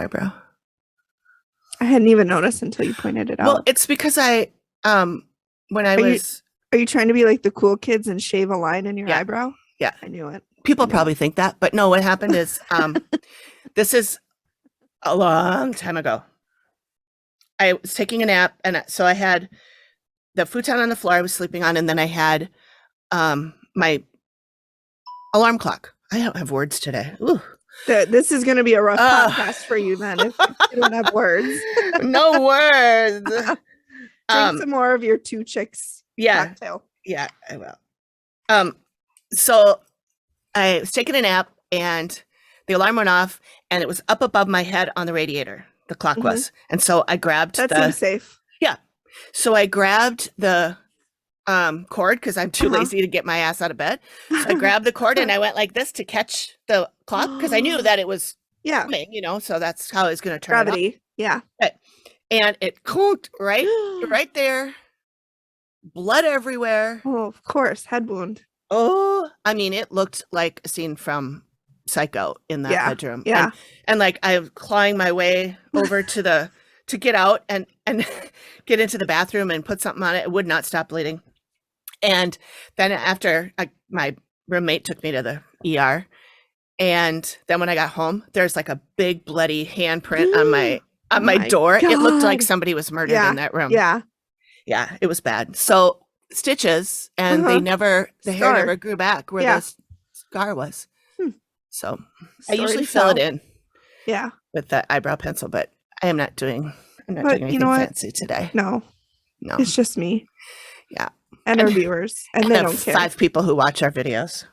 eyebrow. I hadn't even noticed until you pointed it out. Well, it's because I when I was Are you trying to be like the cool kids and shave a line in your Yeah. eyebrow? Yeah. I knew it. People probably think that, but no, what happened is this is a long time ago. I was taking a nap, and so I had the futon on the floor I was sleeping on, and then I had my alarm clock. I don't have words today. Ooh. This is going to be a rough podcast for you then if you don't have words. No words. Drink some more of your Two Chicks cocktail. Yeah, I will. So I was taking a nap, and the alarm went off, and it was up above my head on the radiator. The clock was. And so I grabbed that seems safe. Yeah. So I grabbed the cord because I'm too lazy to get my ass out of bed. So I grabbed the cord and I went like this to catch the clock because I knew that it was coming, so that's how it's going to turn gravity. it off. Yeah. And it conked right there. Blood everywhere. Oh, of course. Head wound. Oh, I mean, it looked like a scene from Psycho in that bedroom. Yeah. And like I was clawing my way over to get out and get into the bathroom and put something on it. It would not stop bleeding. And then after my roommate took me to the ER, and then when I got home, there's like a big bloody handprint on my door. God. It looked like somebody was murdered in that room. Yeah. Yeah, it was bad. So stitches, and the hair never grew back where the scar was. So I usually fill it in with the eyebrow pencil, but I am not doing anything fancy today. No, it's just me. Yeah. And our viewers. And they don't care. 5 people who watch our videos.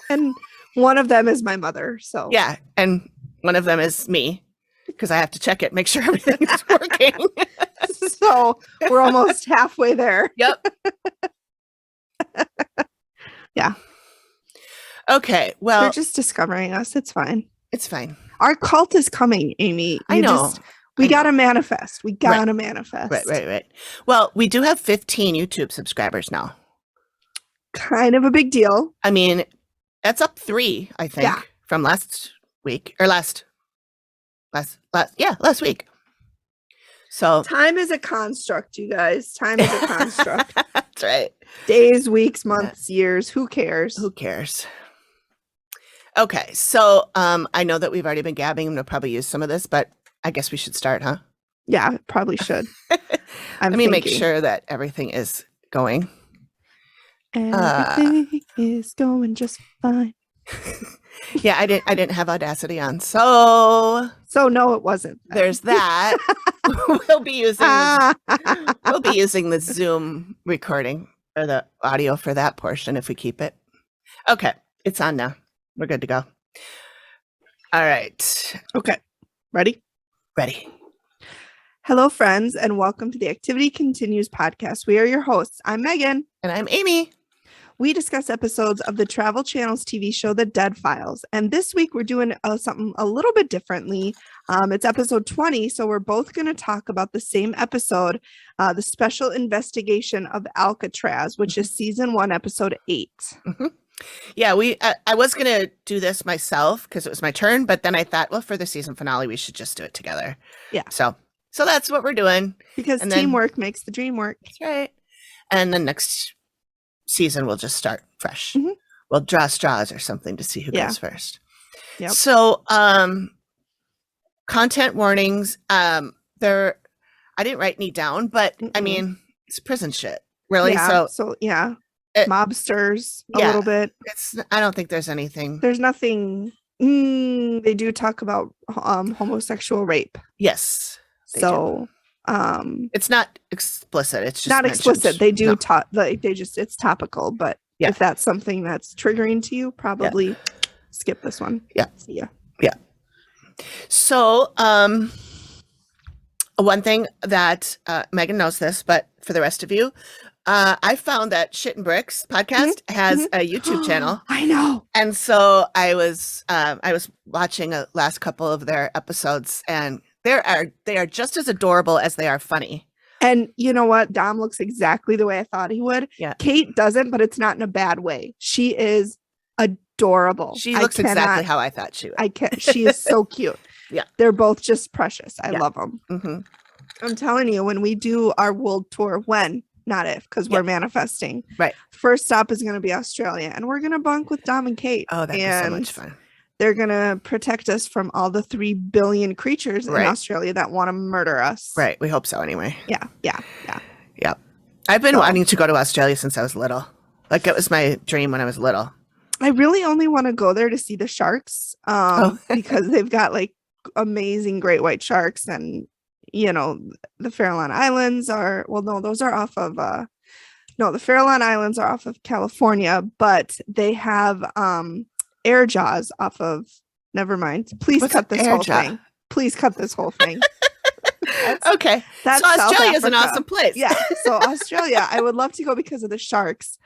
And one of them is my mother. So yeah. And one of them is me because I have to check it, make sure everything is working. So we're almost halfway there. Yep. Yeah. Okay, well, they're just discovering us. It's fine. It's fine. Our cult is coming, Amy. I know. We gotta manifest. We gotta manifest. Right. Well, we do have 15 YouTube subscribers now. Kind of a big deal. I mean, that's up 3, I think, from last week or last week. So time is a construct, you guys. Time is a construct. That's right. Days, weeks, months, years. Who cares? Who cares? Okay, so I know that we've already been gabbing and we'll probably use some of this, but I guess we should start, huh? Yeah, probably should. Let me make sure that everything is going. Everything is going just fine. Yeah, I didn't have Audacity on, so no, it wasn't. There's that. we'll be using the Zoom recording or the audio for that portion if we keep it. Okay, it's on now. We're good to go. All right. Okay. Ready? Ready. Hello, friends, and welcome to the Activity Continues podcast. We are your hosts. I'm Megan. And I'm Amy. We discuss episodes of the Travel Channel's TV show, The Dead Files. And this week we're doing something a little bit differently. It's episode 20, so we're both going to talk about the same episode, the Special Investigation of Alcatraz, which is season 1, episode 8. Mm-hmm. Yeah, I was going to do this myself because it was my turn, but then I thought, well, for the season finale, we should just do it together. Yeah. So that's what we're doing. Because teamwork makes the dream work. That's right. And then next season, we'll just start fresh. Mm-hmm. We'll draw straws or something to see who goes first. Yep. So, content warnings, I didn't write any down, but I mean, it's prison shit, really. Yeah, so mobsters a little bit. I don't think there's anything. There's nothing. They do talk about homosexual rape. Yes. So it's not explicit. It's just not mentioned. Explicit. They do talk. It's topical. But if that's something that's triggering to you, probably skip this one. Yeah. See ya. Yeah. So one thing that Megan knows this, but for the rest of you, I found that Shit and Bricks podcast has a YouTube channel. I know. And so I was watching a last couple of their episodes, and they are just as adorable as they are funny. And you know what? Dom looks exactly the way I thought he would. Yeah. Kate doesn't, but it's not in a bad way. She is adorable. She looks exactly how I thought she would. She is so cute. Yeah. They're both just precious. I Yeah. love them. Mhm. I'm telling you, when we do our world tour, not if, because we're manifesting. Right. First stop is going to be Australia, and we're going to bunk with Dom and Kate. Oh, that'd be so much fun. They're going to protect us from all the 3 billion creatures in Australia that want to murder us. Right. We hope so anyway. Yeah. I've been wanting to go to Australia since I was little. Like, it was my dream when I was little. I really only want to go there to see the sharks because they've got like amazing great white sharks, and the Farallon Islands are, well, no, those are off of the Farallon Islands are off of California, but they have air jaws off of, never mind. Please cut this whole thing. Please cut this whole thing. Okay. That's so Australia is an awesome place. Yeah. So Australia, I would love to go because of the sharks.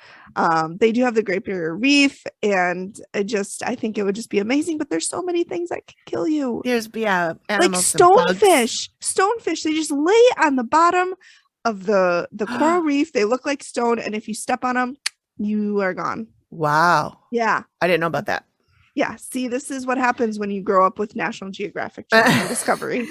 They do have the Great Barrier Reef, and I think it would just be amazing. But there's so many things that can kill you. There's animals like stonefish. Stonefish. They just lay on the bottom of the coral reef. They look like stone, and if you step on them, you are gone. Wow. Yeah. I didn't know about that. Yeah. See, this is what happens when you grow up with National Geographic Channel and Discovery.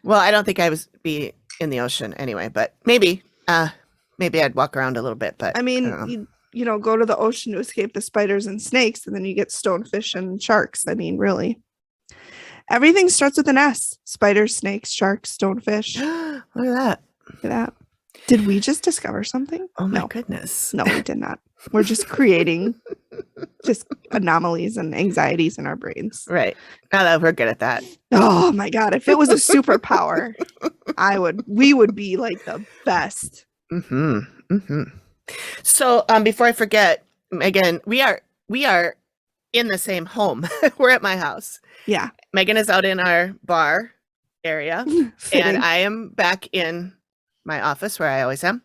Well, I don't think I was be in the ocean anyway, but maybe I'd walk around a little bit. But I mean, you go to the ocean to escape the spiders and snakes, and then you get stonefish and sharks. I mean, really, everything starts with an S: spiders, snakes, sharks, stonefish. Look at that. Did we just discover something? Oh my goodness. No, we did not. We're just creating just anomalies and anxieties in our brains. Right. Now that we're good at that. Oh my God. If it was a superpower, we would be like the best. Mm-hmm. Mm-hmm. So before I forget, Megan, we are in the same home. We're at my house. Yeah. Megan is out in our bar area and I am back in my office where I always am.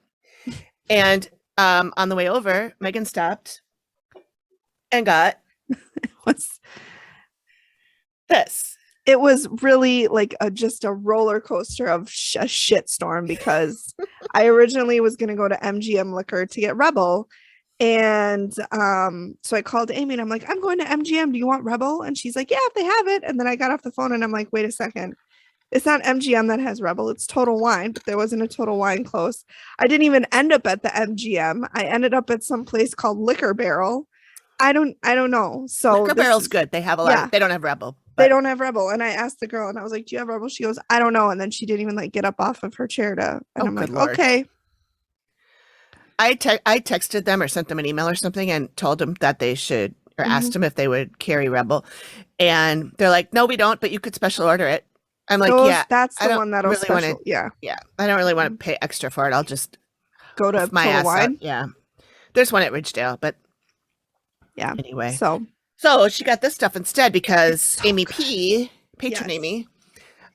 And on the way over, Megan stopped and got this. It was really like just a roller coaster of a shitstorm, because I originally was going to go to MGM Liquor to get Rebel. And so I called Amy and I'm like, I'm going to MGM. Do you want Rebel? And she's like, yeah, if they have it. And then I got off the phone and I'm like, wait a second. It's not MGM that has Rebel. It's Total Wine, but there wasn't a Total Wine close. I didn't even end up at the MGM. I ended up at some place called Liquor Barrel. I don't know. So Liquor Barrel's good. They have a lot. They don't have Rebel. They don't have Rebel. And I asked the girl and I was like, do you have Rebel? She goes, I don't know. And then she didn't even like get up off of her chair and I'm like, Lord. Okay. I texted them or sent them an email or something and told them that they should, or asked them if they would carry Rebel. And they're like, no, we don't, but you could special order it. I'm like, that's the one that'll really special. Yeah. I don't really want to pay extra for it. I'll just go to my Total Wine. Yeah. There's one at Ridgedale, but yeah. Anyway. So she got this stuff instead because so Amy good. P, patron Amy,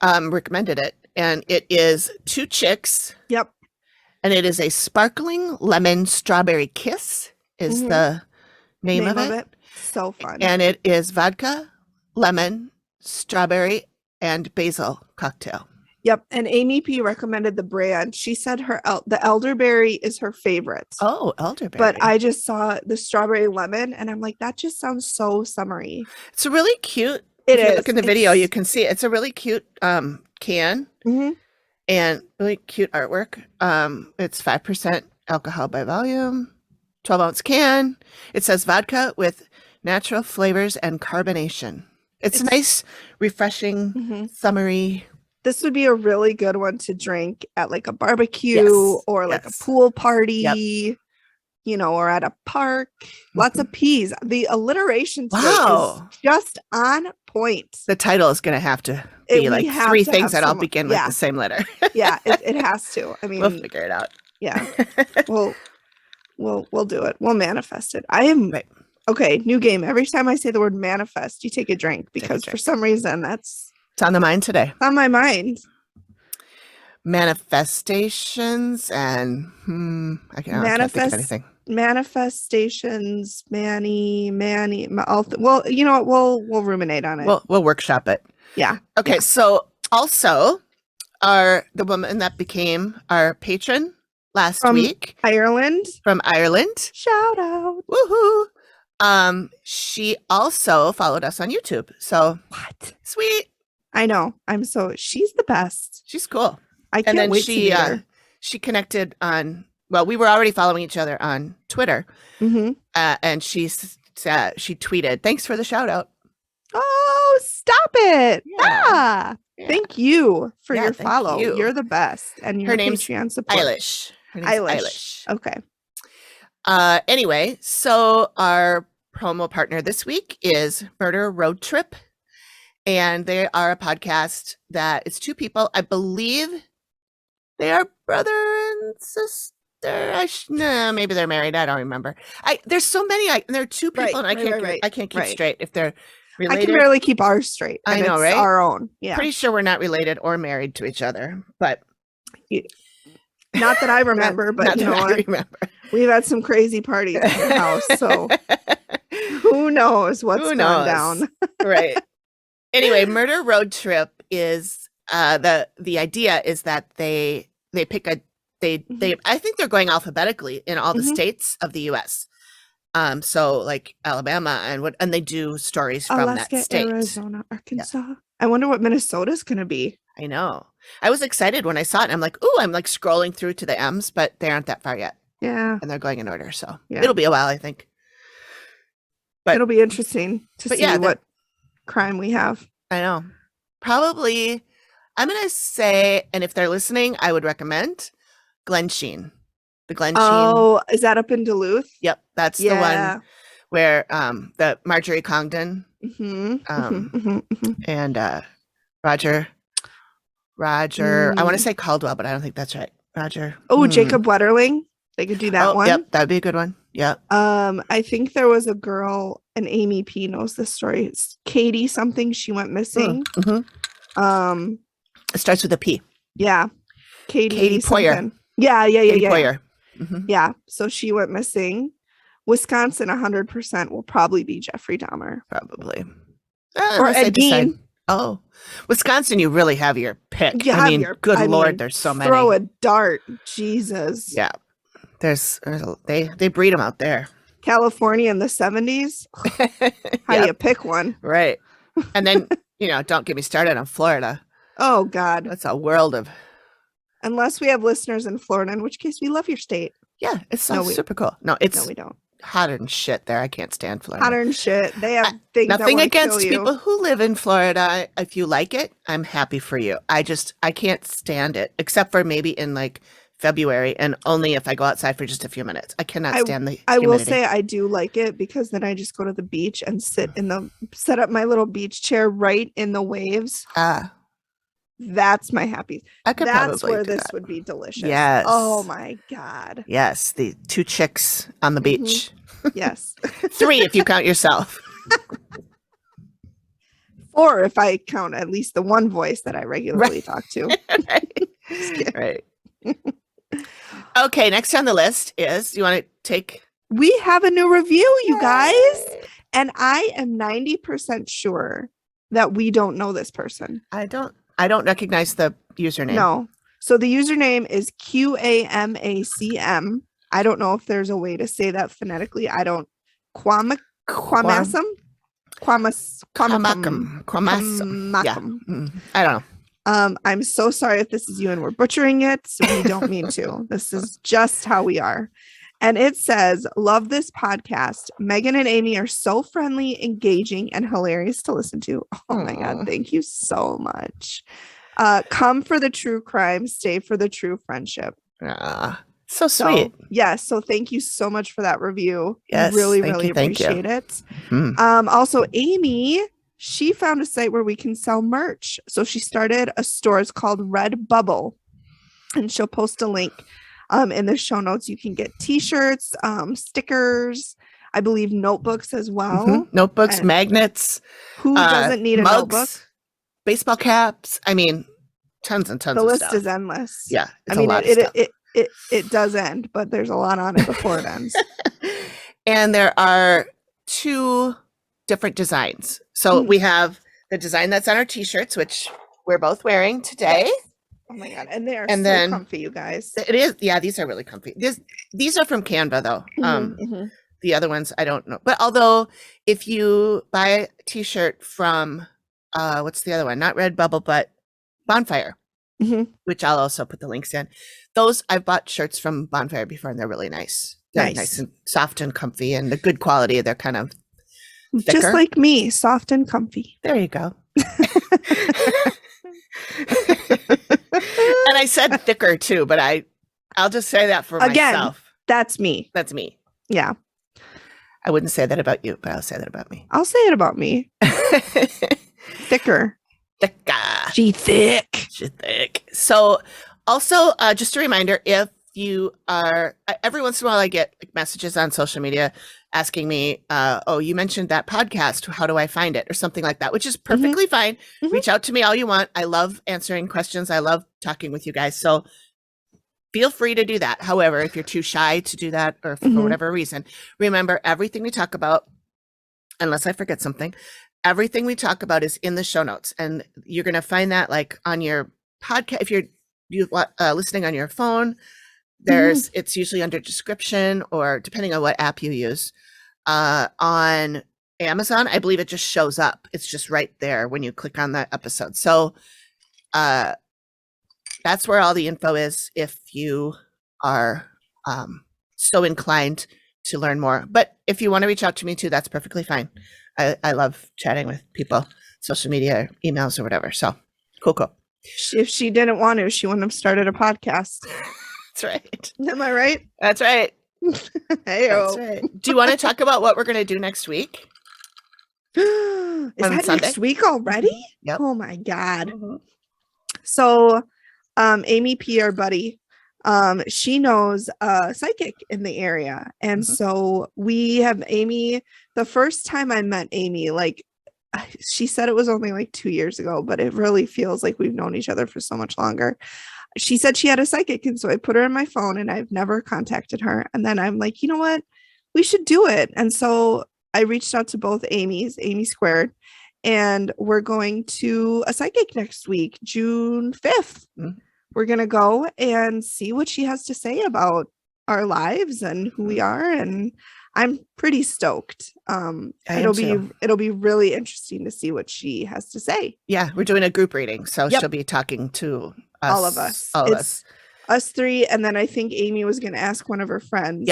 recommended it. And it is 2 chicks. Yep. And it is a sparkling lemon strawberry kiss is the name of it. So fun. And it is vodka, lemon, strawberry, and basil cocktail. Yep. And Amy P recommended the brand. She said the elderberry is her favorite. Oh, elderberry. But I just saw the strawberry lemon and I'm like, that just sounds so summery. It's a really cute. If you look in the video, you can see it's a really cute can and really cute artwork. It's 5% alcohol by volume, 12-ounce can. It says vodka with natural flavors and carbonation. It's nice, refreshing, summery. This would be a really good one to drink at like a barbecue or like a pool party, or at a park. Lots of P's. The alliteration is just on point. The title is going to have to be like 3 things that all begin with the same letter. Yeah, it has to. I mean, we'll figure it out. Yeah, we'll do it. We'll manifest it. I am okay. New game. Every time I say the word manifest, you take a drink because for some reason it's on the mind today. On my mind. Manifestations and I can't think of anything. Manifestations, Manny. Well, you know what? We'll ruminate on it. We'll workshop it. Yeah. Okay. Yeah. So also, the woman that became our patron last week from Ireland. Shout out! Woohoo! She also followed us on YouTube. So what? Sweet. I know. She's the best. She's cool. I And can't then wait to meet her. she connected on, well, we were already following each other on Twitter. Mhm. And she tweeted, "Thanks for the shout out." Oh, stop it. Yeah. Yeah. Thank you for Yeah, your thank follow. you. You're the best. And your Her name's Patreon support. Eilish. Her name's Eilish. Okay. Anyway, so our promo partner this week is Murder Road Trip. And they are a podcast that it's two people. I believe they are brother and sister. Maybe they're married. I don't remember. There's so many. There are two people, and I can't keep straight if they're related. I can barely keep ours straight. I know, it's right? Our own. Yeah. Pretty sure we're not related or married to each other, but not that I remember. But you know what? We've had some crazy parties in the house, so who knows what's going down? Right. Anyway, Murder Road Trip is the idea is that they pick I think they're going alphabetically in all the states of the US. So like Alabama and they do stories from Alaska, that state. Arizona, Arkansas. Yeah. I wonder what Minnesota's going to be. I know. I was excited when I saw it. And I'm like, "Ooh, I'm like scrolling through to the M's, but they aren't that far yet." Yeah. And they're going in order, so it'll be a while, I think. But it'll be interesting to see what crime we have. I know. Probably I'm going to say, and if they're listening, I would recommend Glen Sheen. The Glen Sheen. Oh, is that up in Duluth? Yep, that's the one where the Marjorie Congdon and Roger. I want to say Caldwell, but I don't think that's right. Roger. Oh, Jacob Wetterling. They could do that one. Yep, that'd be a good one. Yep. I think there was a girl, and Amy P knows this story. It's Katie something. She went missing. It starts with a P. Yeah. Katie Poyer. Yeah. Poyer. Yeah. So she went missing. Wisconsin 100% will probably be Jeffrey Dahmer. Probably. Or Ed Gein. Oh, Wisconsin, you really have your pick. Good Lord, there's so many. Throw a dart. Jesus. Yeah. They breed them out there. California in the 70s. How do you pick one? Right. And then, don't get me started on Florida. Oh, God. That's a world of. Unless we have listeners in Florida, in which case we love your state. Yeah, it's super cool. No, we don't. Hotter than shit there. I can't stand Florida. Hotter than shit. They have things nothing against people who live in Florida. If you like it, I'm happy for you. I can't stand it, except for maybe in like February, and only if I go outside for just a few minutes. I cannot stand the humidity. I will say I do like it because then I just go to the beach and set up my little beach chair right in the waves. That's my happy. That's where this would be delicious. Yes. Oh my God. Yes. The two chicks on the beach. Yes. 3 if you count yourself. 4 if I count at least the one voice that I regularly talk to. Right. Okay. Next on the list is, you want to take? We have a new review, you guys. And I am 90% sure that we don't know this person. I don't recognize the username. No. So the username is QAMACM. I don't know if there's a way to say that phonetically. I don't. Quamasum? Yeah. I don't know. I'm so sorry if this is you and we're butchering it. We don't mean to. This is just how we are. And it says, love this podcast. Megan and Amy are so friendly, engaging, and hilarious to listen to. Oh my God. Thank you so much. Come for the true crime, stay for the true friendship. So sweet. Yes. So thank you so much for that review. Yes. Really appreciate it. Also, Amy, she found a site where we can sell merch. So she started a store. It's called Red Bubble. And she'll post a link. In the show notes, you can get t-shirts, stickers, I believe notebooks as well. Notebooks, and magnets. Who doesn't need a mugs, notebook? Baseball caps. I mean, tons and tons of stuff. The list is endless. Yeah. It does end, but there's a lot on it before it ends. And there are 2 different designs. So we have the design that's on our t-shirts, which we're both wearing today. Oh my God. And they are so comfy, you guys. It is. Yeah, these are really comfy. These are from Canva, though. The other ones, I don't know. But although if you buy a t-shirt from what's the other one? Not Redbubble, but Bonfire, which I'll also put the links in. Those I've bought shirts from Bonfire before, and they're really nice. They're nice and soft and comfy, and the good quality. They're kind of thicker. Just like me, soft and comfy. There you go. And I said thicker too, but I'll just say that for myself. That's me. That's me. Yeah. I wouldn't say that about you, but I'll say that about me. I'll say it about me. Thicker. Thicker. She thick. She thick. So also, just a reminder, if you are, every once in a while I get messages on social media asking me, oh, you mentioned that podcast. How do I find it? Or something like that, which is perfectly fine. Reach out to me all you want. I love answering questions. I love talking with you guys. So feel free to do that. However, if you're too shy to do that or for whatever reason, remember everything we talk about, unless I forget something, everything we talk about is in the show notes. And you're going to find that like on your podcast. If you're listening on your phone, it's usually under description or depending on what app you use. On Amazon, I believe it just shows up. It's just right there when you click on that episode. So that's where all the info is if you are so inclined to learn more. But if you want to reach out to me too, that's perfectly fine. I love chatting with people, social media, emails or whatever. So cool. If she didn't want to, she wouldn't have started a podcast. That's right. Am I right? That's right. Hey-o. That's right. Do you want to talk about what we're going to do next week? Is that Sunday? Next week already? Yep. Oh my God. So Amy P, our buddy, she knows a psychic in the area. And so we have Amy. The first time I met Amy, like she said it was only like 2 years ago, but it really feels like we've known each other for so much longer. She said she had a psychic, and so I put her in my phone and I've never contacted her. And then I'm like, you know what? We should do it. And so I reached out to both Amy Squared, and we're going to a psychic next week, June 5th. We're going to go and see what she has to say about our lives and who we are. And I'm pretty stoked. It'll be really interesting to see what she has to say. Yeah, we're doing a group reading, so she'll be talking to us, all of us. Us three, and then I think Amy was going to ask one of her friends,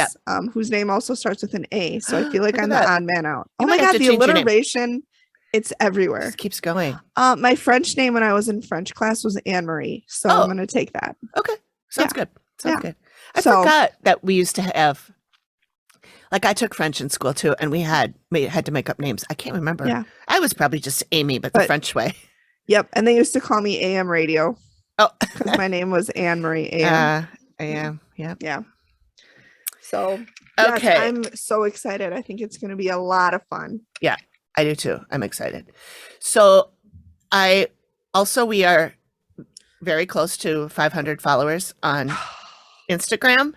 whose name also starts with an A. So I feel like I'm the odd man out. Oh my God, the alliteration, it's everywhere. Just keeps going. My French name when I was in French class was Anne Marie, so I'm going to take that. Okay, sounds good. Sounds good. I forgot that we used to have, like I took French in school too, and we had to make up names. I can't remember. Yeah. I was probably just Amy, but the French way. Yep, and they used to call me AM Radio. Oh, because my name was Anne Marie AM. AM, yeah. So, okay. Yes, I'm so excited. I think it's going to be a lot of fun. Yeah, I do too. I'm excited. So, we are very close to 500 followers on Instagram,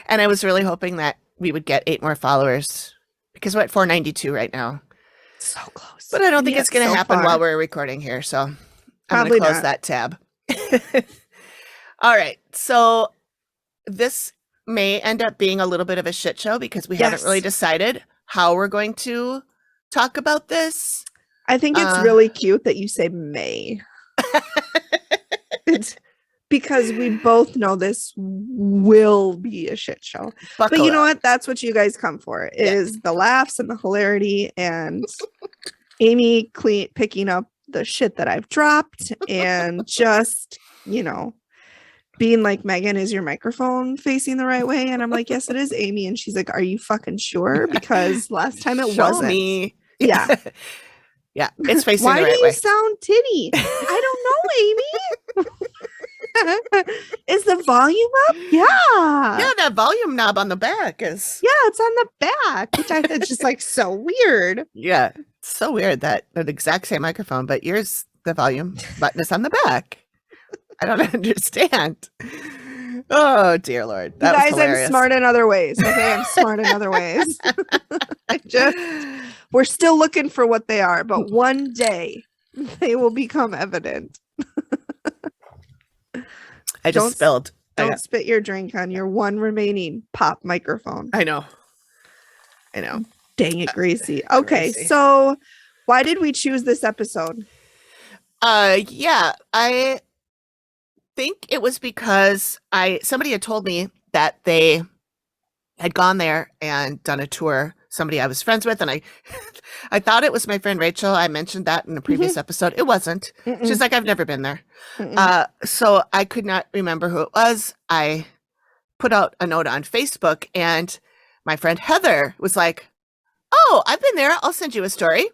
and I was really hoping that we would get 8 more followers because we're at 492 right now. So close. But I don't think it's going to happen while we're recording here, so I'm going to close that tab. All right. So this may end up being a little bit of a shit show because we haven't really decided how we're going to talk about this. I think it's really cute that you say may. It's because we both know this will be a shit show. But you know what? That's what you guys come for, is the laughs and the hilarity and Amy picking up the shit that I've dropped and just, being like, Megan, is your microphone facing the right way? And I'm like, yes, it is, Amy. And she's like, are you fucking sure? Because last time it wasn't. Me. Yeah. Yeah, it's facing the right way. Why do you sound tinny? I don't know, Amy. Is the volume up? Yeah. Yeah, that volume knob on the back is. Yeah, it's on the back, which I think is just like so weird. Yeah, it's so weird that the exact same microphone, but yours, the volume button is on the back. I don't understand. Oh, dear Lord. You guys, I'm smart in other ways. Okay, I'm smart in other ways. We're still looking for what they are, but one day they will become evident. I just spilled. Don't spit your drink on your one remaining pop microphone. I know. Dang it, Gracie. Okay, so Why did we choose this episode? Yeah, I think it was because somebody had told me that they had gone there and done a tour. Somebody I was friends with, and I I thought it was my friend Rachel. I mentioned that in a previous episode. It wasn't. Mm-mm. She's like, I've never been there. Mm-mm. So I could not remember who it was. I put out a note on Facebook, and my friend Heather was like, oh, I've been there. I'll send you a story.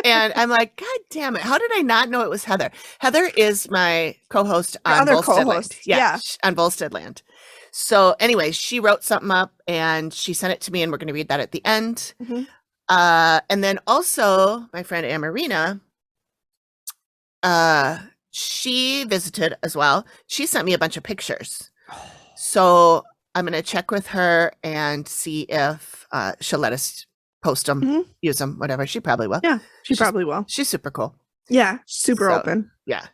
And I'm like, God damn it. How did I not know it was Heather? Heather is my co-host on other Volstead Land. co-host, yeah. On Volstead Land. So anyway, she wrote something up and she sent it to me, and we're going to read that at the end. Mhm. And then also my friend Amarina, she visited as well. She sent me a bunch of pictures. So I'm going to check with her and see if she'll let us post them, Mhm. use them, whatever. She probably will. Yeah, she probably will. She's super cool. Yeah, super So, open. Yeah.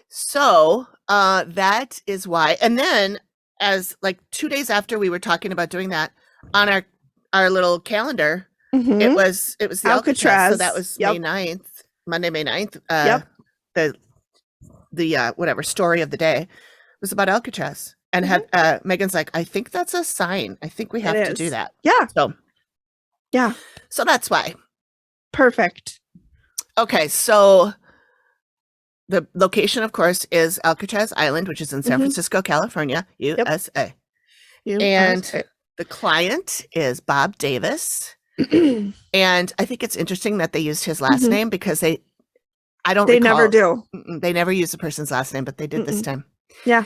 So that is why. And then as like 2 days after we were talking about doing that, on our little calendar, Mhm. it was the Alcatraz. So that was Yep. May 9th, Monday, May 9th. Yep. The whatever story of the day was about Alcatraz. And had Megan's like, I think that's a sign. I think we have to do is. that. Yeah. So Yeah. So that's why. Perfect. Okay, so the location, of course, is Alcatraz Island, which is in San Mhm. Francisco, California, USA. You And the client is Bob Davis. And I think it's interesting that they used his last Mhm. name because they never do. They never use the person's last name, but they did this time. Yeah.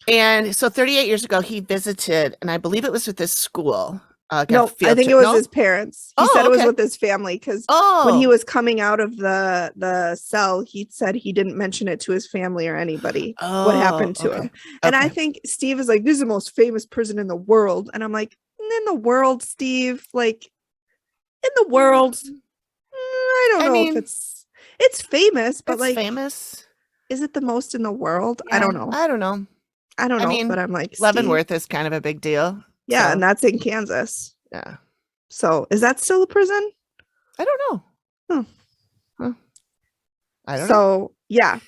And so 38 years ago, he visited, and I believe it was with this school. No, I think it was his parents. He said it was with his family because when he was coming out of the cell, he said he didn't mention it to his family or anybody what happened to him. And I think Steve is like, this is the most famous prison in the world. And I'm like, in the world, Steve, like in the world, I don't know if it's famous, but like famous. Is it the most in the world? Yeah, I don't know. I don't know. I mean, but I'm like, Leavenworth is kind of a big deal. Yeah, so. and that's in Kansas. Yeah. So is that still a prison? I don't know. Huh. I don't know. So yeah.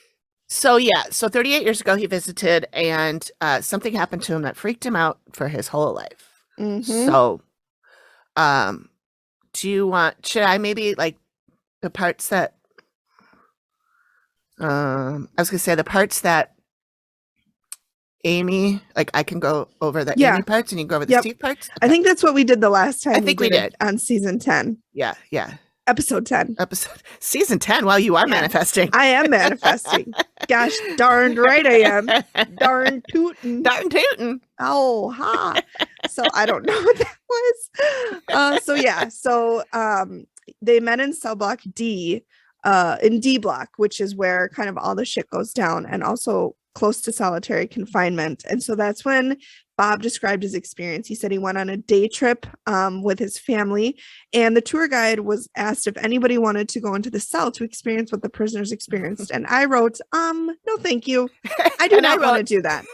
So 38 years ago he visited, and something happened to him that freaked him out for his whole life. Mhm. So should I maybe like the parts that I was gonna say the parts that Amy, like I can go over the Amy parts and you can go over the Steve parts. Okay. I think that's what we did the last time. I think we did on season 10. Yeah. Episode 10. Season 10. Wow, you are manifesting. I am manifesting. Gosh darned right I am. Darn tootin'. Darn tootin'. Oh, ha. So I don't know what that was. So they met in cell block D, in D block, which is where kind of all the shit goes down, and also close to solitary confinement. And so that's when Bob described his experience. He said he went on a day trip with his family, and the tour guide was asked if anybody wanted to go into the cell to experience what the prisoners experienced. And I wrote, no, thank you. I do not want to do that.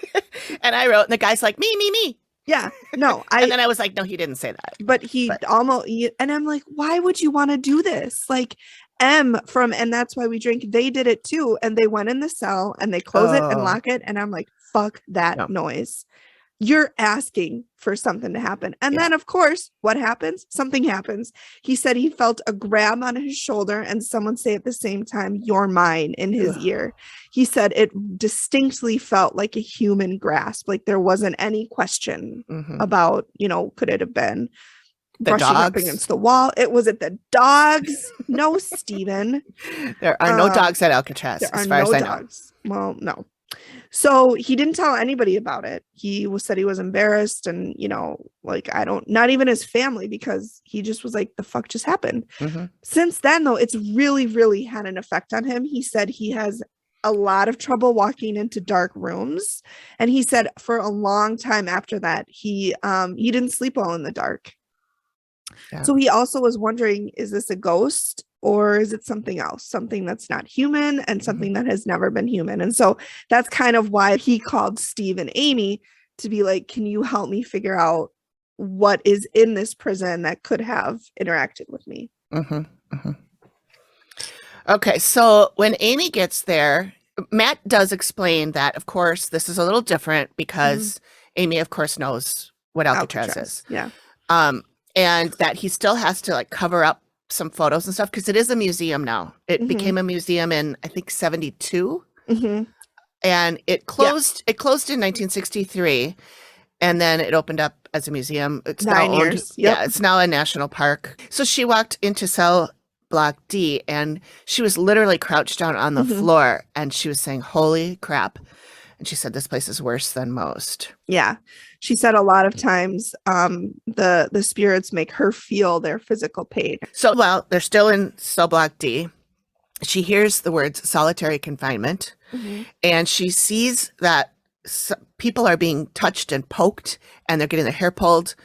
And I wrote, and the guy's like, me. Yeah, no. And then I was like, no, he didn't say that. But and I'm like, why would you want to do this? Like, and That's Why We Drink, they did it too, and they went in the cell and they close it and lock it, and I'm like, fuck that noise. You're asking for something to happen. And then of course what happens? Something happens. He said he felt a grab on his shoulder and someone say at the same time, "You're mine," in his ear. He said it distinctly felt like a human grasp, like there wasn't any question about, could it have been the brushing dogs up against the wall? Was it the dogs? No, Stephen. There are no dogs at Alcatraz, as far as I know. Well, no. So he didn't tell anybody about it. He said he was embarrassed, and not even his family, because he just was like, the fuck just happened. Since then, though, it's really, really had an effect on him. He said he has a lot of trouble walking into dark rooms, and he said for a long time after that, he didn't sleep well in the dark. Yeah. So he also was wondering, is this a ghost? Or is it something else, something that's not human and something that has never been human? And so that's kind of why he called Steve and Amy to be like, can you help me figure out what is in this prison that could have interacted with me? Okay, so when Amy gets there, Matt does explain that, of course, this is a little different because Amy, of course, knows what Alcatraz is. Yeah. And that he still has to like cover up some photos and stuff because it is a museum now. It became a museum in, I think, 72. And it closed. It closed in 1963, and then it opened up as a museum. It's 9 now years. Yeah, it's now a national park. So she walked into cell block D, and she was literally crouched down on the floor, and she was saying, "Holy crap!" And she said, "This place is worse than most." Yeah. She said a lot of times the spirits make her feel their physical pain. So while they're still in cell block D, she hears the words solitary confinement, and she sees that people are being touched and poked, and they're getting their hair pulled.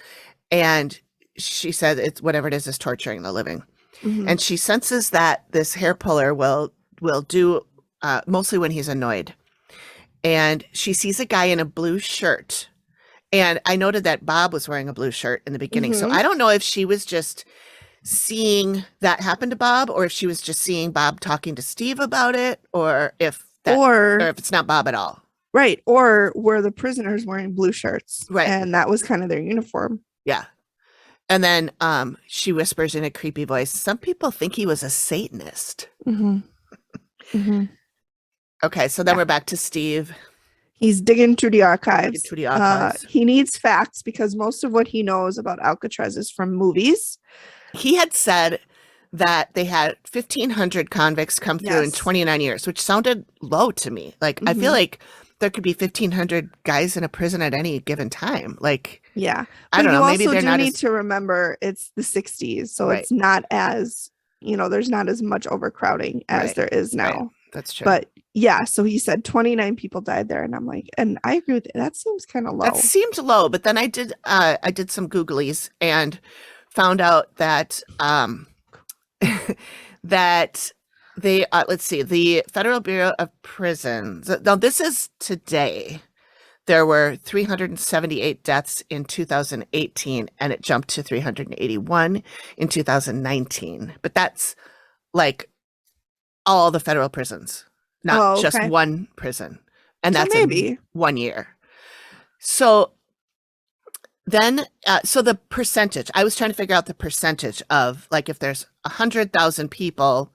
And she said it's whatever it is torturing the living. And she senses that this hair puller will do mostly when he's annoyed. And she sees a guy in a blue shirt. And I noted that Bob was wearing a blue shirt in the beginning. So I don't know if she was just seeing that happen to Bob, or if she was just seeing Bob talking to Steve about it, or if it's not Bob at all. Right. Or were the prisoners wearing blue shirts? Right. And that was kind of their uniform. Yeah. And then she whispers in a creepy voice, "Some people think he was a Satanist." Okay, so then we're back to Steve. He's digging through the archives. He needs facts because most of what he knows about Alcatraz is from movies. He had said that they had 1,500 convicts come through in 29 years, which sounded low to me. Like, I feel like there could be 1,500 guys in a prison at any given time. Like, yeah, I don't know. Maybe they're not. You need to remember it's the 60s, so it's not as, there's not as much overcrowding as there is now. Right. That's true. But yeah, so he said 29 people died there, and I'm like, and I agree with it. That seems kind of low. That seemed low, but then I did some Googlies and found out that that they let's see, the Federal Bureau of Prisons. Now this is today. There were 378 deaths in 2018, and it jumped to 381 in 2019. But that's like all the federal prisons, not just one prison. And that's maybe 1 year. So then, so the percentage, I was trying to figure out the percentage of, like, if there's 100,000 people,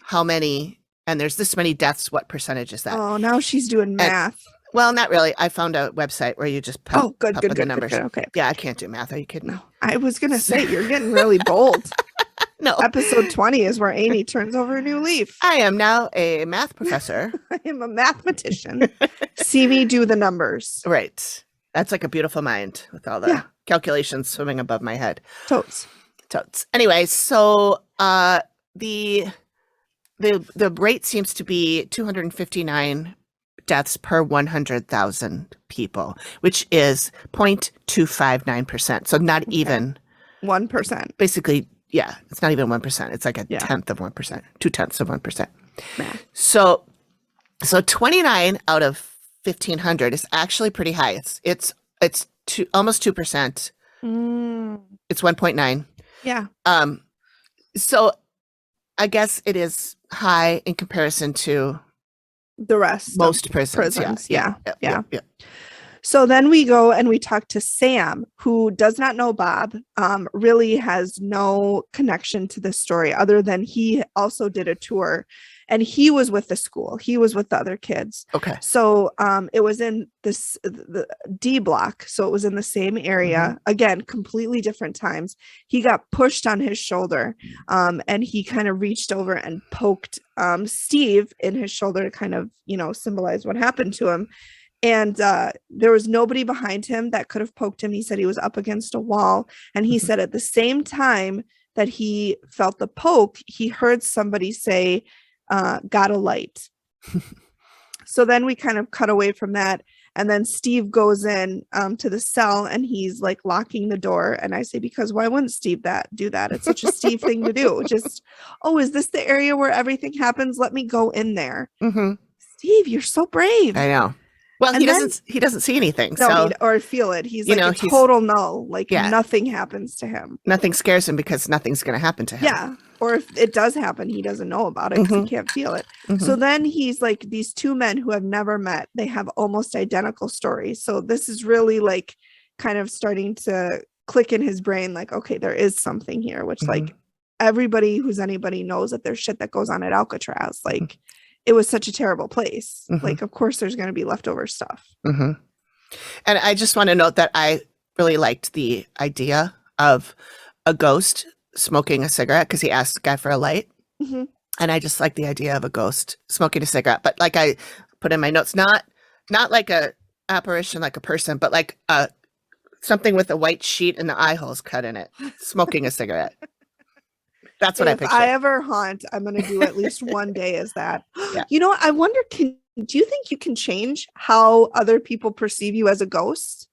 how many, and there's this many deaths, what percentage is that? Oh, now she's doing math. Well, not really. I found a website where you just put the numbers. Good. Okay. Yeah, I can't do math. Are you kidding? No, I was going to say, you're getting really bold. No. Episode 20 is where Amy turns over a new leaf. I am now a math professor. I am a mathematician. See me do the numbers. Right. That's like a beautiful mind with all the calculations swimming above my head. Totes. Anyway, so the rate seems to be 259 deaths per 100,000 people, which is 0.259%. So not even 1%. Basically, yeah, it's not even 1%. It's like a tenth of 1%, 0.2 of 1%. Math. So 29 out of 1,500 is actually pretty high. It's almost 2%. It's 1.9. Yeah. So I guess it is high in comparison to the rest. Most prisons. Yeah. So then we go and we talk to Sam, who does not know Bob, really has no connection to this story other than he also did a tour, and he was with the school. He was with the other kids. Okay. So it was in the D block. So it was in the same area. Again, completely different times. He got pushed on his shoulder, and he kind of reached over and poked Steve in his shoulder to kind of, symbolize what happened to him. And there was nobody behind him that could have poked him. He said he was up against a wall. And he said at the same time that he felt the poke, he heard somebody say, got a light. So then we kind of cut away from that. And then Steve goes in to the cell, and he's like locking the door. And I say, because why wouldn't Steve do that? It's such a Steve thing to do. Just, is this the area where everything happens? Let me go in there. Steve, you're so brave. I know. Well, And he then- doesn't see anything. No, So, or feel it. He's you like know, a he's- total no. Like Yeah. nothing happens to him. nothing scares him because nothing's going to happen to him. Yeah. Or if it does happen, he doesn't know about it because he can't feel it. So then he's like, these two men who have never met, they have almost identical stories. So this is really like kind of starting to click in his brain, like, okay, there is something here, which like everybody who's anybody knows that there's shit that goes on at Alcatraz. Like it was such a terrible place. Like, of course, there's going to be leftover stuff. And I just want to note that I really liked the idea of a ghost smoking a cigarette because he asked the guy for a light. And I just like the idea of a ghost smoking a cigarette. But like I put in my notes, not like a apparition like a person, but like something with a white sheet and the eye holes cut in it, smoking a cigarette. That's what I If pictured. I ever haunt, I'm going to do at least one day as that. Yeah. You know what? I wonder, do you think you can change how other people perceive you as a ghost?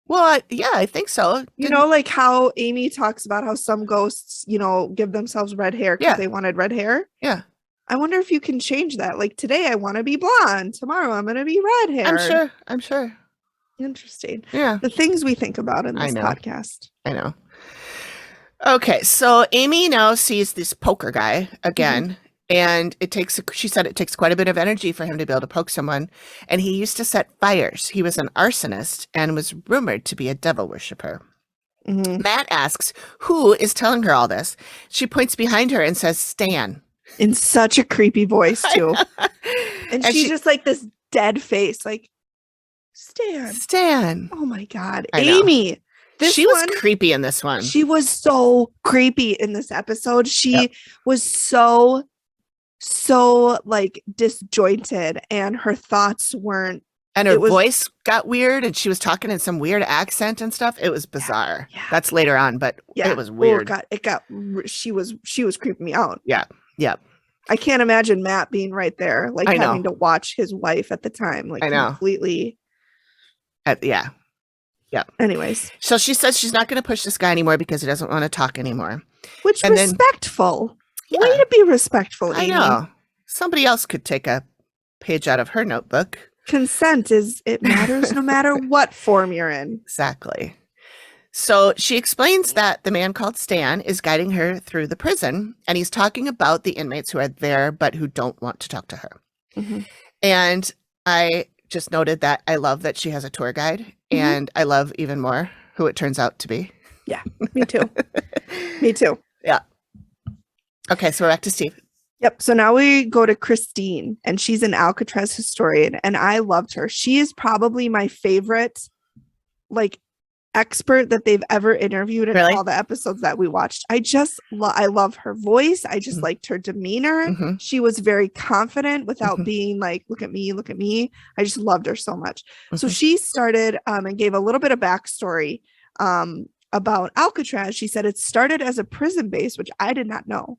Well, yeah, I think so. You know, like how Amy talks about how some ghosts, you know, give themselves red hair because they wanted red hair. Yeah. I wonder if you can change that. Like today I want to be blonde. Tomorrow I'm going to be red hair. I'm sure. Interesting. Yeah. The things we think about in this podcast. I know. Okay. So Amy now sees this poker guy again. And she said it takes quite a bit of energy for him to be able to poke someone. And he used to set fires. He was an arsonist and was rumored to be a devil worshiper. Matt asks, who is telling her all this? She points behind her and says, Stan. In such a creepy voice, too. And she's just like this dead face, like, Stan. Oh, my God. Amy. She was creepy in this one. She was so creepy in this episode. She was so like disjointed, and her thoughts weren't, and her voice got weird, and she was talking in some weird accent and stuff. It was bizarre. Yeah. That's later on, but it was weird. She was creeping me out. Yeah. I can't imagine Matt being right there, like having to watch his wife at the time, like completely. Yeah. Anyways, so she says she's not going to push this guy anymore because he doesn't want to talk anymore. Which respectful. Way to be respectful, Amy. I know. Somebody else could take a page out of her notebook. Consent it matters no matter what form you're in. Exactly. So she explains that the man called Stan is guiding her through the prison, and he's talking about the inmates who are there but who don't want to talk to her. And I just noted that I love that she has a tour guide, and I love even more who it turns out to be. Yeah, me too. Me too. Yeah. Okay, so we're back to Steve. Yep. So now we go to Christine, and she's an Alcatraz historian, and I loved her. She is probably my favorite, like, expert that they've ever interviewed in all the episodes that we watched. I love her voice. I just liked her demeanor. She was very confident without being like, look at me. I just loved her so much. So she started and gave a little bit of backstory about Alcatraz. She said it started as a prison base, which I did not know.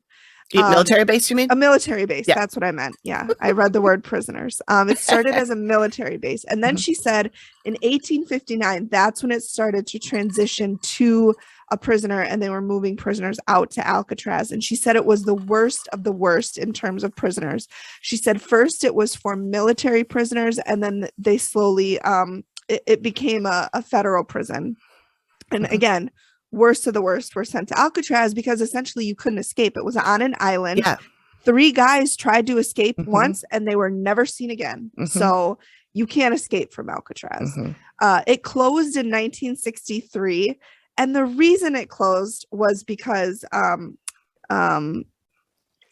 Military base, you mean? A military base. Yeah. That's what I meant. Yeah. I read the word prisoners. It started as a military base. And then she said in 1859, that's when it started to transition to a prisoner, and they were moving prisoners out to Alcatraz. And she said it was the worst of the worst in terms of prisoners. She said first it was for military prisoners, and then they slowly, it became a federal prison. And again, worst of the worst were sent to Alcatraz because essentially you couldn't escape. It was on an island. Yeah. 3 guys tried to escape once and they were never seen again. So you can't escape from Alcatraz. It closed in 1963. And the reason it closed was because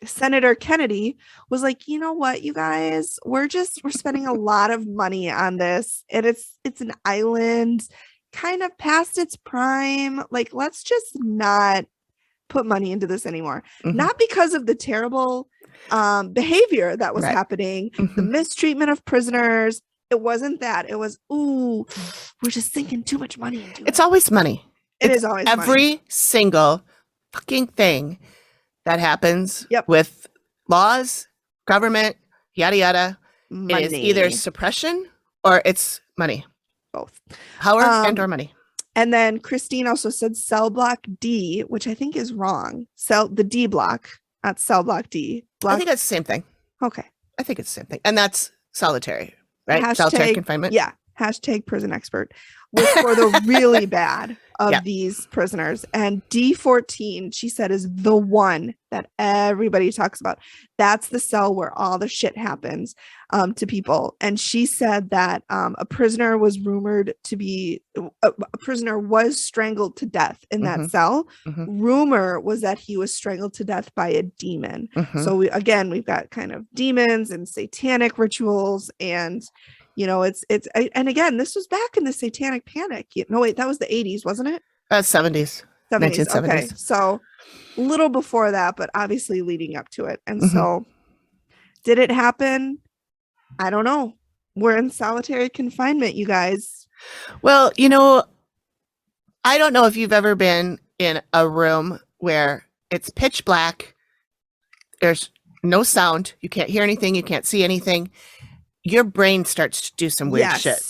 Senator Kennedy was like, you know what, you guys, we're spending a lot of money on this. And it's an island kind of past its prime. Like, let's just not put money into this anymore. Not because of the terrible behavior that was happening, the mistreatment of prisoners. It wasn't that. It was, ooh, we're just sinking too much money into it. It's always money. It is always every single fucking thing that happens with laws, government, yada yada. Money. It is either suppression or it's money. Both. Power and or money. And then Christine also said cell block D, which I think is wrong. The D block, not cell block D. I think that's the same thing. Okay. I think it's the same thing. And that's solitary. right? Solitary confinement. Yeah. Hashtag prison expert was for the really bad of Yeah. these prisoners. And D14, she said, is the one that everybody talks about. That's the cell where all the shit happens to people. And she said that a prisoner was rumored to be, a prisoner was strangled to death in that cell. Rumor was that he was strangled to death by a demon. So we've got kind of demons and satanic rituals, and and again, this was back in the satanic panic. No, wait, that was the 80s, wasn't it? 70s. 1970s. Okay, so a little before that, but obviously leading up to it. And so did it happen? I don't know. We're in solitary confinement, you guys. Well, I don't know if you've ever been in a room where it's pitch black. There's no sound. You can't hear anything. You can't see anything. Your brain starts to do some weird shit.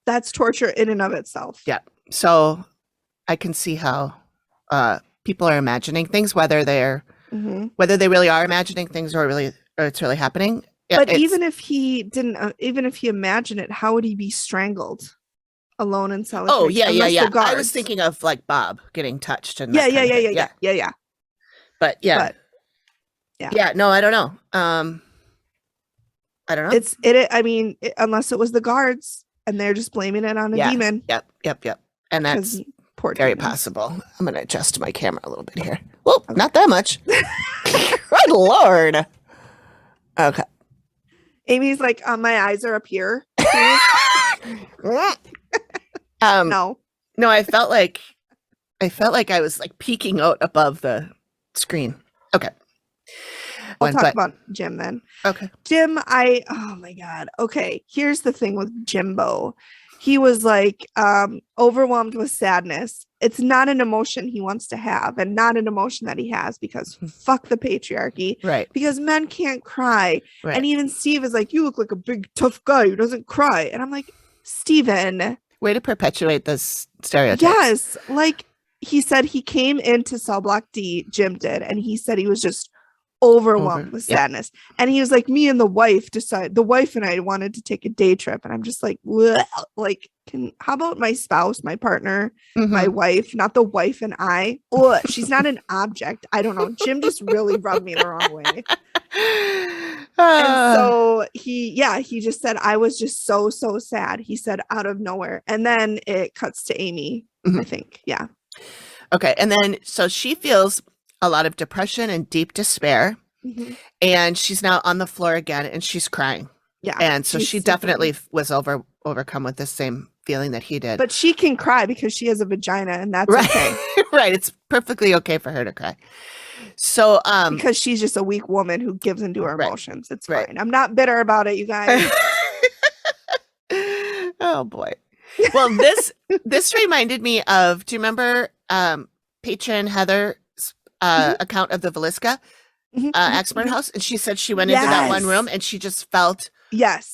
That's torture in and of itself. Yeah. So I can see how people are imagining things, whether they really are imagining things or it's really happening. But even if he didn't, even if he imagined it, how would he be strangled alone in solitary? Oh, yeah. I was thinking of like Bob getting touched. And yeah. But yeah. No, I don't know. I don't know. I mean, unless it was the guards and they're just blaming it on a demon. Yep. And that's very possible. I'm going to adjust my camera a little bit here. Whoa, not that much. Good Lord. Okay. Amy's like, my eyes are up here. No, I felt like I was like peeking out above the screen. Okay. We'll talk about Jim then. Okay. Jim, oh my God. Okay. Here's the thing with Jimbo. He was like overwhelmed with sadness. It's not an emotion he wants to have, and not an emotion that he has, because fuck the patriarchy. Right. Because men can't cry. Right. And even Steve is like, you look like a big tough guy who doesn't cry. And I'm like, Steven. Way to perpetuate this stereotype. Yes. Like he said, he came into cell block D, Jim did, and he said he was just overwhelmed with sadness. And he was like, me and the wife and I wanted to take a day trip. And I'm just like, well, like, how about my spouse, my partner, my wife, not the wife and I? Ugh, she's not an object. I don't know. Jim just really rubbed me the wrong way. And so he just said, I was just so sad. He said, out of nowhere. And then it cuts to Amy, I think. Yeah. Okay. And then, so she feels a lot of depression and deep despair. And she's now on the floor again and she's crying. Yeah. And so she definitely was overcome with the same feeling that he did. But she can cry because she has a vagina, and that's okay. Right. It's perfectly okay for her to cry. So because she's just a weak woman who gives into her emotions. It's fine. I'm not bitter about it, you guys. Oh boy. Well, this reminded me of, do you remember patron Heather's account of the Velisca expert house? And she said she went into that one room and she just felt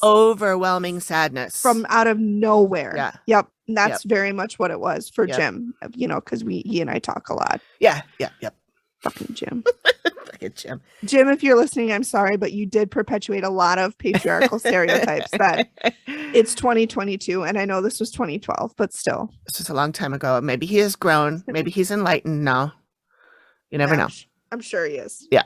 overwhelming sadness from out of nowhere. Yeah. Yep. And that's very much what it was for Jim, because he and I talk a lot. Yeah. Yep. Fucking Jim. Fucking Jim. Jim, if you're listening, I'm sorry, but you did perpetuate a lot of patriarchal stereotypes that it's 2022. And I know this was 2012, but still. This was a long time ago. Maybe he has grown. Maybe he's enlightened now. You never know. I'm sure he is. Yeah.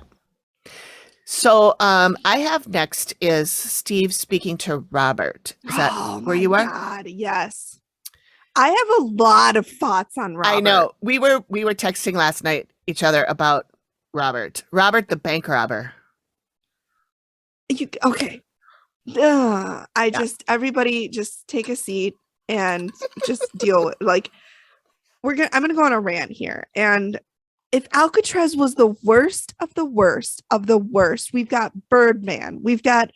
So I have next is Steve speaking to Robert. Is that where you are? God, yes. I have a lot of thoughts on Robert. I know. We were texting last night each other about Robert. Robert the bank robber. Okay. Everybody just take a seat and just deal with, like, I'm gonna go on a rant here. And if Alcatraz was the worst of the worst of the worst, we've got Birdman, we've got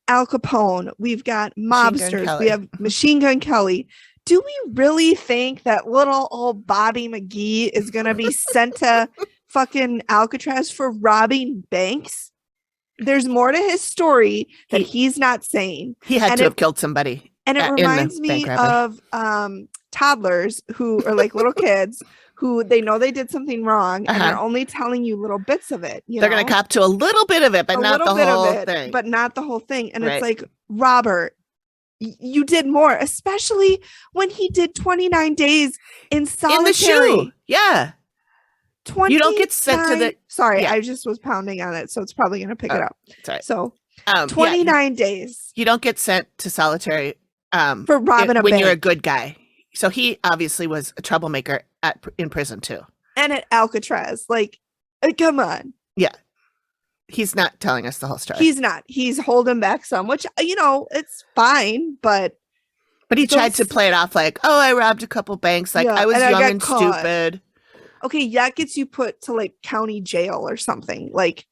Al Capone, we've got mobsters, we have Machine Gun Kelly. Do we really think that little old Bobby McGee is going to be sent to fucking Alcatraz for robbing banks? There's more to his story that he's not saying. He had to have killed somebody. And it reminds me of toddlers who are like little kids who they know they did something wrong and they're only telling you little bits of it. They're going to cop to a little bit of it, but not the whole thing. But not the whole thing. And it's like, Robert, you did more, especially when he did 29 days in solitary. In the shoe. Yeah. 29. You don't get sent to the. Sorry, yeah. I just was pounding on it, so it's probably going to pick it up. Sorry. So 29 days. You don't get sent to solitary for robbing a when bank. you're a good guy. So he obviously was a troublemaker in prison too. And at Alcatraz, like, come on. Yeah. He's not telling us the whole story. He's not. He's holding back some, which, it's fine, but he tried to play it off like, oh, I robbed a couple banks. Like, I was young and stupid. Okay, that gets you put to like county jail or something. Like,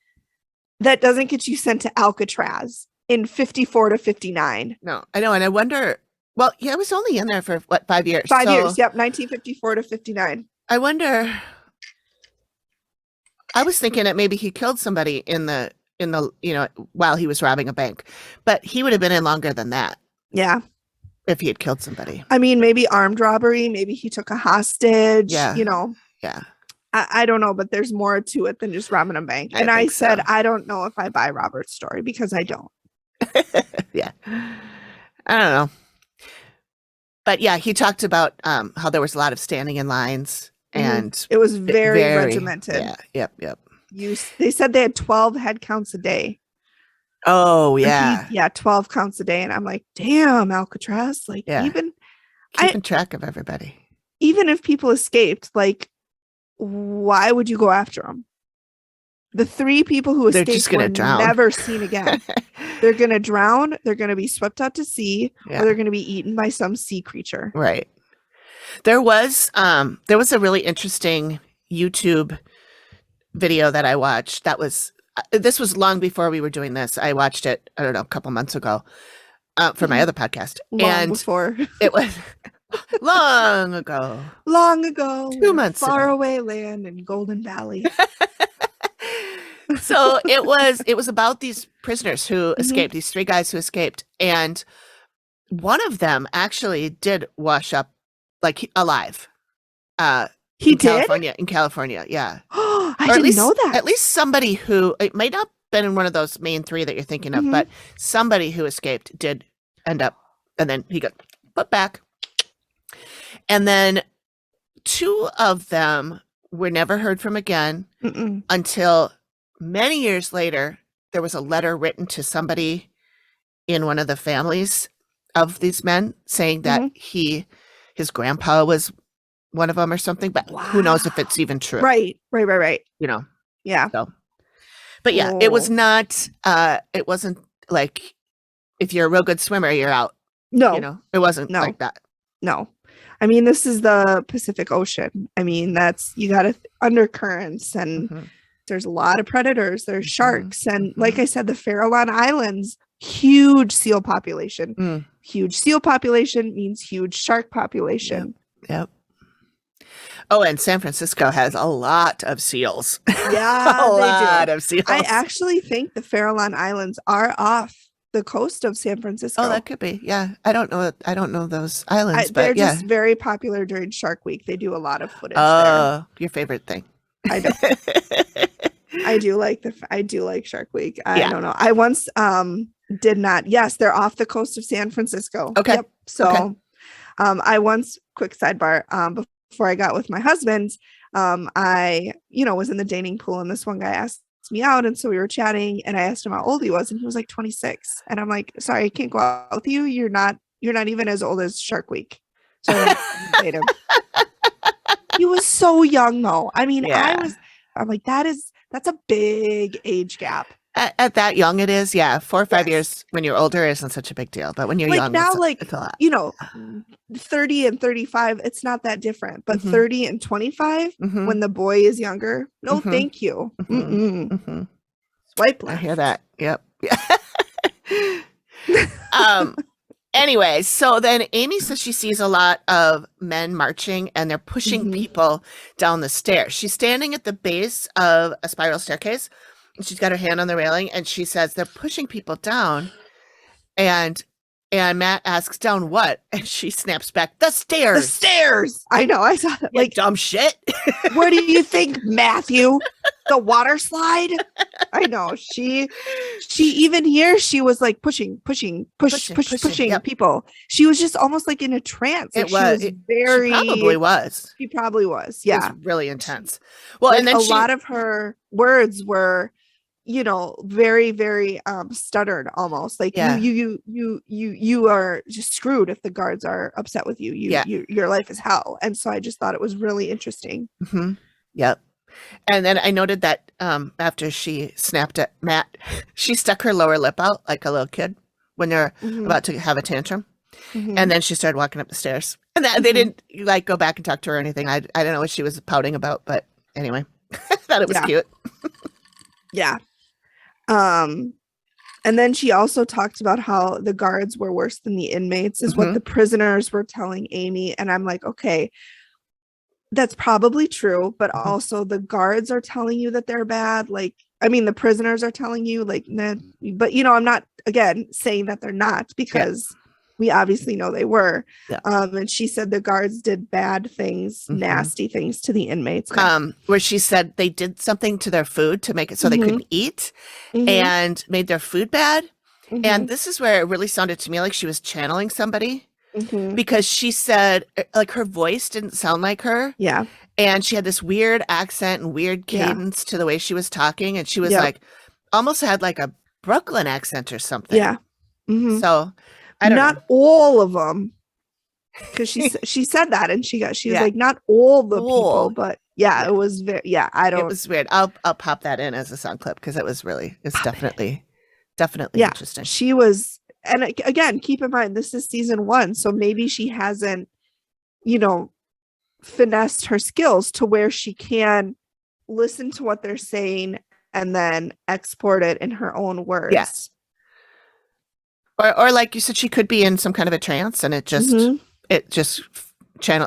that doesn't get you sent to Alcatraz in 54 to 59. No, I know. And I wonder, well, I was only in there for what, 5 years? 5 years. Yep. 1954 to 59. I wonder, I was thinking that maybe he killed somebody in the, while he was robbing a bank, but he would have been in longer than that. Yeah. If he had killed somebody. I mean, maybe armed robbery, maybe he took a hostage, Yeah. Yeah. I don't know, but there's more to it than just robbing a bank. And I said, so. I don't know if I buy Robert's story because I don't. Yeah. I don't know. But yeah, he talked about how there was a lot of standing in lines and it was very regimented. Yeah. Yep. They said they had 12 head counts a day. Oh, yeah. 12 counts a day. And I'm like, damn, Alcatraz. Like, even keeping track of everybody. Even if people escaped, like, why would you go after them? The 3 people who escaped were never seen again. They're going to drown. They're going to be swept out to sea, or they're going to be eaten by some sea creature. Right. There was a really interesting YouTube video that I watched. This was long before we were doing this. I watched it, I don't know, a couple months ago for my other podcast. Before. It was long ago. 2 months far ago. away land in Golden Valley. So it was about these prisoners who escaped, these 3 guys who escaped. And one of them actually did wash up like alive. He did? In California, yeah. I didn't know that. At least somebody who, it might not have been in one of those main 3 that you're thinking of, but somebody who escaped did end up, and then he got put back. And then 2 of them were never heard from again until many years later. There was a letter written to somebody in one of the families of these men saying that his grandpa was one of them or something, but who knows if it's even true. Right. Yeah. So, but yeah, it was not, it wasn't like, if you're a real good swimmer, you're out. No. It wasn't like that. No. I mean, this is the Pacific Ocean. I mean, you got undercurrents and there's a lot of predators. There's sharks. And like I said, the Farallon Islands, huge seal population. Huge seal population means huge shark population. Yep. Oh, and San Francisco has a lot of seals. Yeah, a lot of seals. I actually think the Farallon Islands are off the coast of San Francisco. Oh, that could be. Yeah, I don't know those islands, but they're just very popular during Shark Week. They do a lot of footage there. Oh, your favorite thing. I know. I do like Shark Week. I don't know. I once did not. Yes, they're off the coast of San Francisco. Okay. Yep. So, I once, quick sidebar, before I got with my husband, I, was in the dating pool and this one guy asked me out. And so we were chatting and I asked him how old he was and he was like 26. And I'm like, sorry, I can't go out with you. You're not even as old as Shark Week. So I date him. He was so young though. I mean, I'm like, that's a big age gap. At that young it is, 4 or 5 years when you're older isn't such a big deal. But when you're young, now, it's a lot. 30 and 35, it's not that different. But 30 and 25, when the boy is younger, no, thank you. Swipe left. I hear that. Yep. Anyway, so then Amy says she sees a lot of men marching and they're pushing people down the stairs. She's standing at the base of a spiral staircase. She's got her hand on the railing and she says they're pushing people down, and Matt asks, down what? And she snaps back, the stairs. The stairs. I know. I saw that. Like, dumb shit. What do you think, Matthew? the water slide. I know. She even here, she was like pushing Yep. people. She was just almost like in a trance. Like She probably was. She probably was. It Yeah. was really intense. Well, Like, and then a lot of her words were, very, very stuttered almost. Like, you are just screwed if the guards are upset with you. Your life is hell. And so I just thought it was really interesting. Mm-hmm. Yep. And then I noted that after she snapped at Matt, she stuck her lower lip out like a little kid when they're about to have a tantrum. And then she started walking up the stairs. And they didn't like go back and talk to her or anything. I don't know what she was pouting about, but anyway, I thought it was cute. Yeah. And then she also talked about how the guards were worse than the inmates, is what the prisoners were telling Amy. And I'm like, okay, that's probably true, but also the guards are telling you that they're bad. Like, I mean, the prisoners are telling you, like, nah. But I'm not, again, saying that they're not, because we obviously know they were. And she said the guards did bad things, nasty things to the inmates. Where she said they did something to their food to make it so they couldn't eat and made their food bad. And this is where it really sounded to me like she was channeling somebody. Because she said, like, her voice didn't sound like her. Yeah. And she had this weird accent and weird cadence to the way she was talking. And she was like, almost had like a Brooklyn accent or something. Yeah. So I don't know. All of them. Because she said that, and she was like, not all the people, but it was very, it was weird. I'll pop that in as a sound clip because it's definitely interesting. She was. And again, keep in mind, this is season 1. So maybe she hasn't, finessed her skills to where she can listen to what they're saying and then export it in her own words. Yes. Or like you said, she could be in some kind of a trance and it just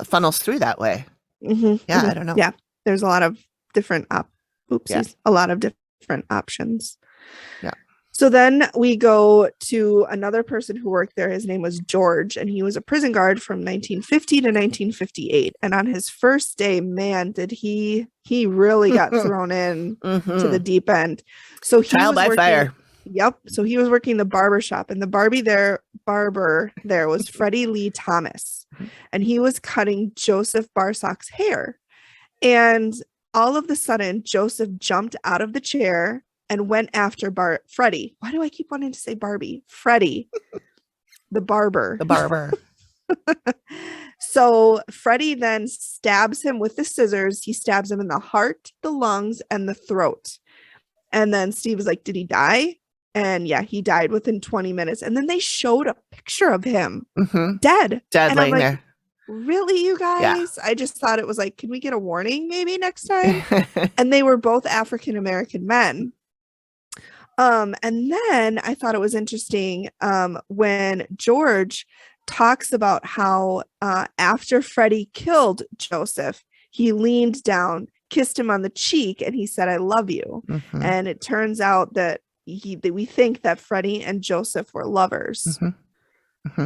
funnels through that way. I don't know. Yeah. There's a lot of different a lot of different options. Yeah. So then we go to another person who worked there. His name was George, and he was a prison guard from 1950 to 1958. And on his first day, man, did he really got thrown in to the deep end. So he trial by fire. Yep. So he was working the barber shop, and the barber there was Freddie Lee Thomas, and he was cutting Joseph Barsock's hair. And all of a sudden, Joseph jumped out of the chair and went after Freddie. Why do I keep wanting to say Barbie? Freddie, the barber. The barber. So Freddie then stabs him with the scissors. He stabs him in the heart, the lungs, and the throat. And then Steve was like, did he die? And he died within 20 minutes. And then they showed a picture of him dead. Dead laying there. Really, you guys? I just thought it was like, can we get a warning maybe next time? And they were both African-American men. And then I thought it was interesting when George talks about how after Freddie killed Joseph, he leaned down, kissed him on the cheek, and he said, I love you. And it turns out that we think that Freddie and Joseph were lovers.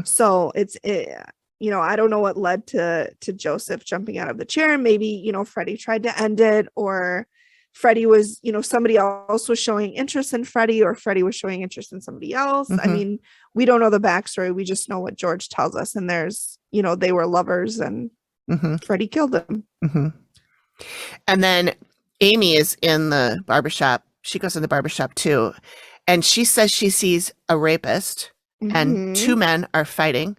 So I don't know what led to Joseph jumping out of the chair. Maybe, Freddie tried to end it, or Freddie was, somebody else was showing interest in Freddie, or Freddie was showing interest in somebody else. I mean, we don't know the backstory. We just know what George tells us. And there's, they were lovers, and Freddie killed him. And then Amy is in the barbershop. She goes in the barbershop too. And she says she sees a rapist and 2 men are fighting.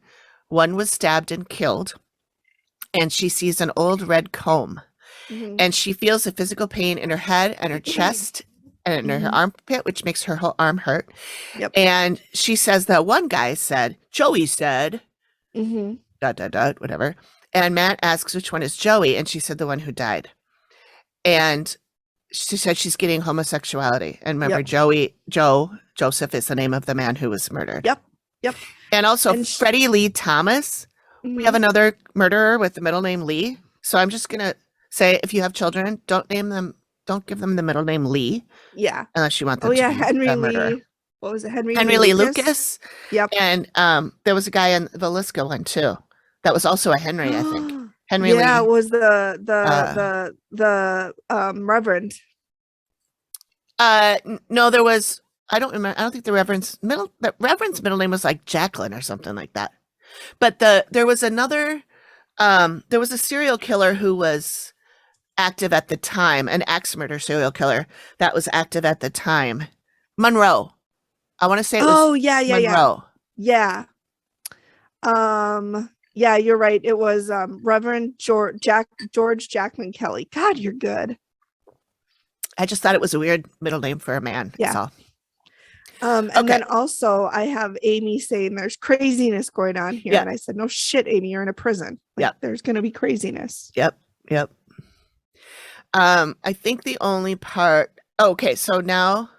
One was stabbed and killed. And she sees an old red comb. And she feels a physical pain in her head and her chest and in her armpit, which makes her whole arm hurt. And she says that one guy said, Joey said, ... whatever. And Matt asks which one is Joey. And she said the one who died. And she said she's getting homosexuality. And remember, Joseph is the name of the man who was murdered. And also Freddie Lee Thomas. We have another murderer with the middle name Lee. So I'm just going to say, if you have children, don't give them the middle name Lee. Unless you want them to be Henry a murderer. Lee. What was it? Henry Lee Lucas. And there was a guy in the Liska one too. That was also a Henry, I think. Henry Lee. It was the Reverend. No, there was. I don't remember. I don't think the Reverend's middle name was like Jacqueline or something like that. But there was another. There was a serial killer who was active at the time, an axe murder serial killer that was active at the time. Monroe. I want to say it was Oh, yeah. Monroe. Yeah. Yeah, you're right. It was Reverend George Jackman Kelly. God, you're good. I just thought it was a weird middle name for a man. Yeah. So. And Okay. then also I have Amy saying there's craziness going on here. Yeah. And I said, no shit, Amy, you're in a prison. Like, Yep. There's going to be craziness. Yep. I think the only part. Okay, so now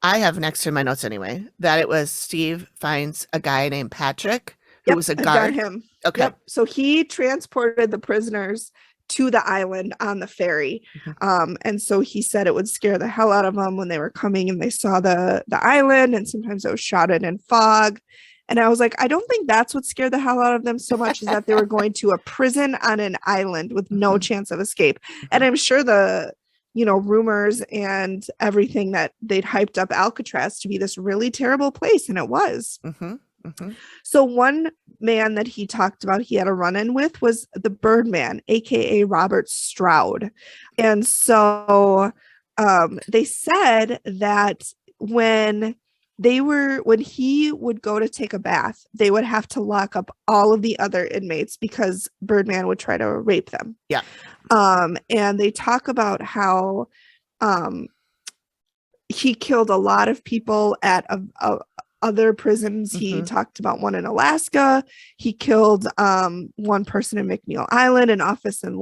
I have next to my notes anyway that it was Steve finds a guy named Patrick who was a I've got guard. him. Okay. Yep. So he transported the prisoners to the island on the ferry. And so he said it would scare the hell out of them when they were coming and they saw the island, and sometimes it was shrouded in fog. And I was like, I don't think that's what scared the hell out of them so much is that they were going to a prison on an island with no chance of escape. And I'm sure the rumors and everything that they'd hyped up Alcatraz to be this really terrible place, and it was. So one man that he talked about he had a run-in with was the Birdman, aka Robert Stroud. And so they said that when he would go to take a bath, they would have to lock up all of the other inmates because Birdman would try to rape them. Yeah. And they talk about how he killed a lot of people at other prisons. He talked about one in Alaska. He killed one person in McNeil Island, an officer in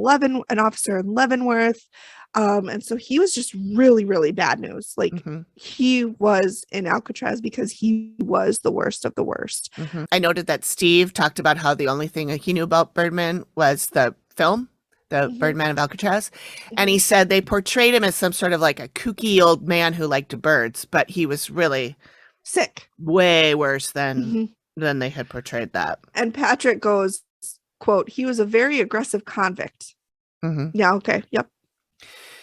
Leavenworth. And so he was just really, really bad news. Like he was in Alcatraz because he was the worst of the worst. I noted that Steve talked about how the only thing he knew about Birdman was the film, the Birdman of Alcatraz. And he said they portrayed him as some sort of like a kooky old man who liked birds, but he was really sick, way worse than they had portrayed that. And Patrick goes, quote, he was a very aggressive convict. Yeah. Okay. Yep.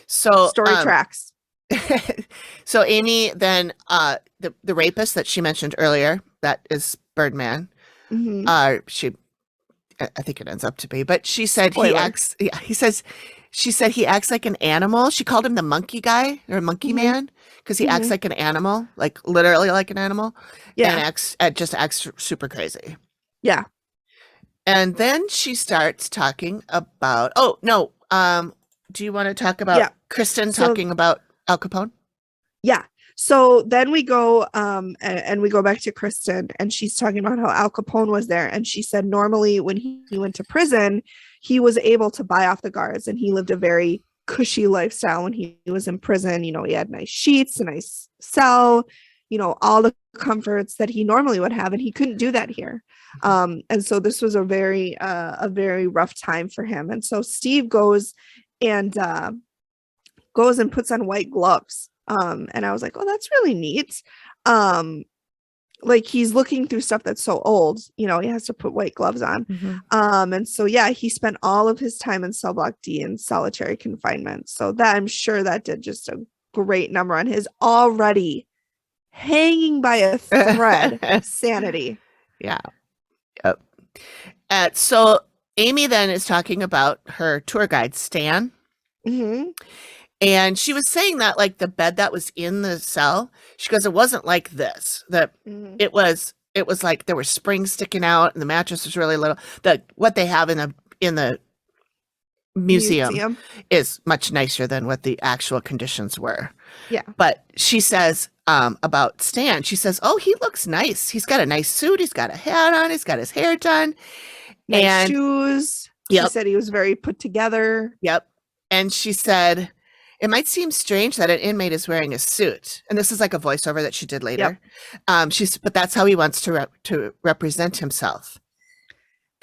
So story tracks. So Amy then the rapist that she mentioned earlier, that is Birdman. I think it ends up to be, but she said she said he acts like an animal. She called him the monkey guy or monkey man because he acts like an animal, like literally like an animal. And just acts super crazy. Yeah. And then she starts talking about do you want to talk about Kristen talking about Al Capone? Yeah. So then we go and we go back to Kristen, and she's talking about how Al Capone was there. And she said normally when he went to prison, he was able to buy off the guards, and he lived a very cushy lifestyle when he was in prison. You know, he had nice sheets, a nice cell, all the comforts that he normally would have, and he couldn't do that here. And so this was a very rough time for him. And so Steve goes and puts on white gloves. And I was like, oh, that's really neat. Like he's looking through stuff that's so old, he has to put white gloves on. And so, he spent all of his time in cell block D in solitary confinement. So that I'm sure that did just a great number on his already hanging by a thread sanity. Yeah. Yep. So Amy then is talking about her tour guide, Stan. And she was saying that like the bed that was in the cell, she goes, it wasn't like this, that it was like there were springs sticking out and the mattress was really little. What they have in the museum is much nicer than what the actual conditions were. Yeah. But she says about Stan, she says, oh, he looks nice. He's got a nice suit. He's got a hat on. He's got his hair done. Nice shoes. She said he was very put together. Yep. And she said, it might seem strange that an inmate is wearing a suit. And this is like a voiceover that she did later. But that's how he wants to represent himself.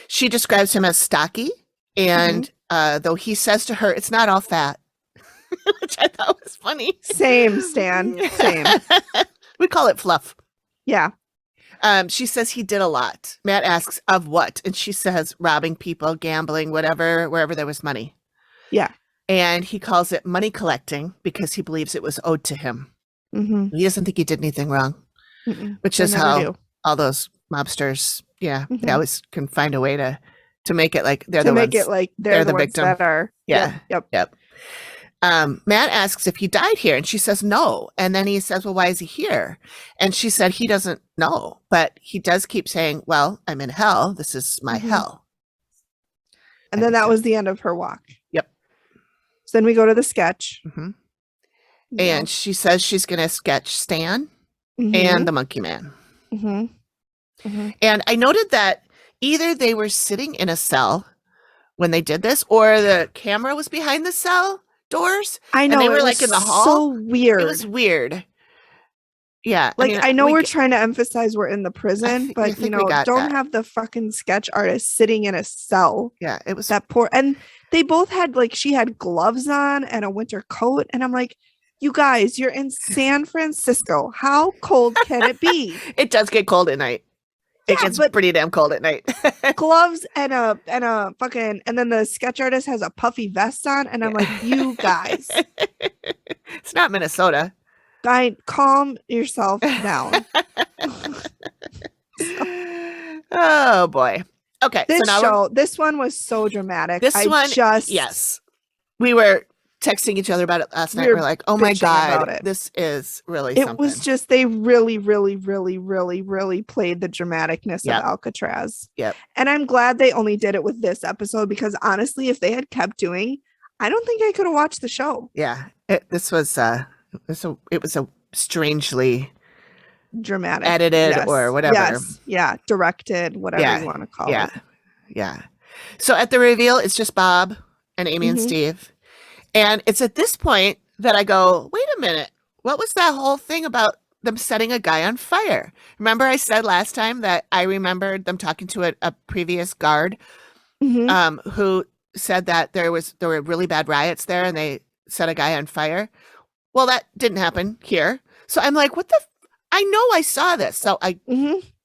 She describes him as stocky. And though he says to her, it's not all fat, which I thought was funny. Same, Stan. Same. We call it fluff. Yeah. She says he did a lot. Matt asks, of what? And she says, robbing people, gambling, whatever, wherever there was money. Yeah. and he calls it money collecting because he believes it was owed to him. He doesn't think he did anything wrong, which is how all those mobsters, they always can find a way to make it like they're the ones, they're the victim. That are, yep. Matt asks if he died here, and she says no. And then he says, well, why is he here? And she said he doesn't know, but he does keep saying, well, I'm in hell. This is my hell. And then that was the end of her walk. Yep. So then we go to the sketch. And she says she's going to sketch Stan and the monkey man. And I noted that either they were sitting in a cell when they did this, or the camera was behind the cell doors. I know. And they were like in the hall. So weird. It was weird. Yeah. Like, I know we're trying to emphasize we're in the prison, but don't have the fucking sketch artist sitting in a cell. Yeah. It was that poor. And they both had, like, she had gloves on and a winter coat. And I'm like, you guys, you're in San Francisco. How cold can it be? It does get cold at night. It gets pretty damn cold at night. Gloves and a fucking, and then the sketch artist has a puffy vest on, and I'm like, you guys. It's not Minnesota. Guy, calm yourself down. Oh boy. Okay. This one was so dramatic. Yes. We were texting each other about it last night. We're like, oh my God, this is really something. It was just, they really, really, really, really, really played the dramaticness of Alcatraz. Yep. And I'm glad they only did it with this episode, because honestly, if they had kept doing, I don't think I could have watched the show. Yeah. It was a strangely dramatic, edited or whatever. Yes. Yeah. Directed, whatever you want to call it. Yeah. So at the reveal, it's just Bob and Amy and Steve. And it's at this point that I go, wait a minute. What was that whole thing about them setting a guy on fire? Remember I said last time that I remembered them talking to a previous guard who said that there were really bad riots there and they set a guy on fire. Well, that didn't happen here. So I'm like, what the? I know I saw this. So I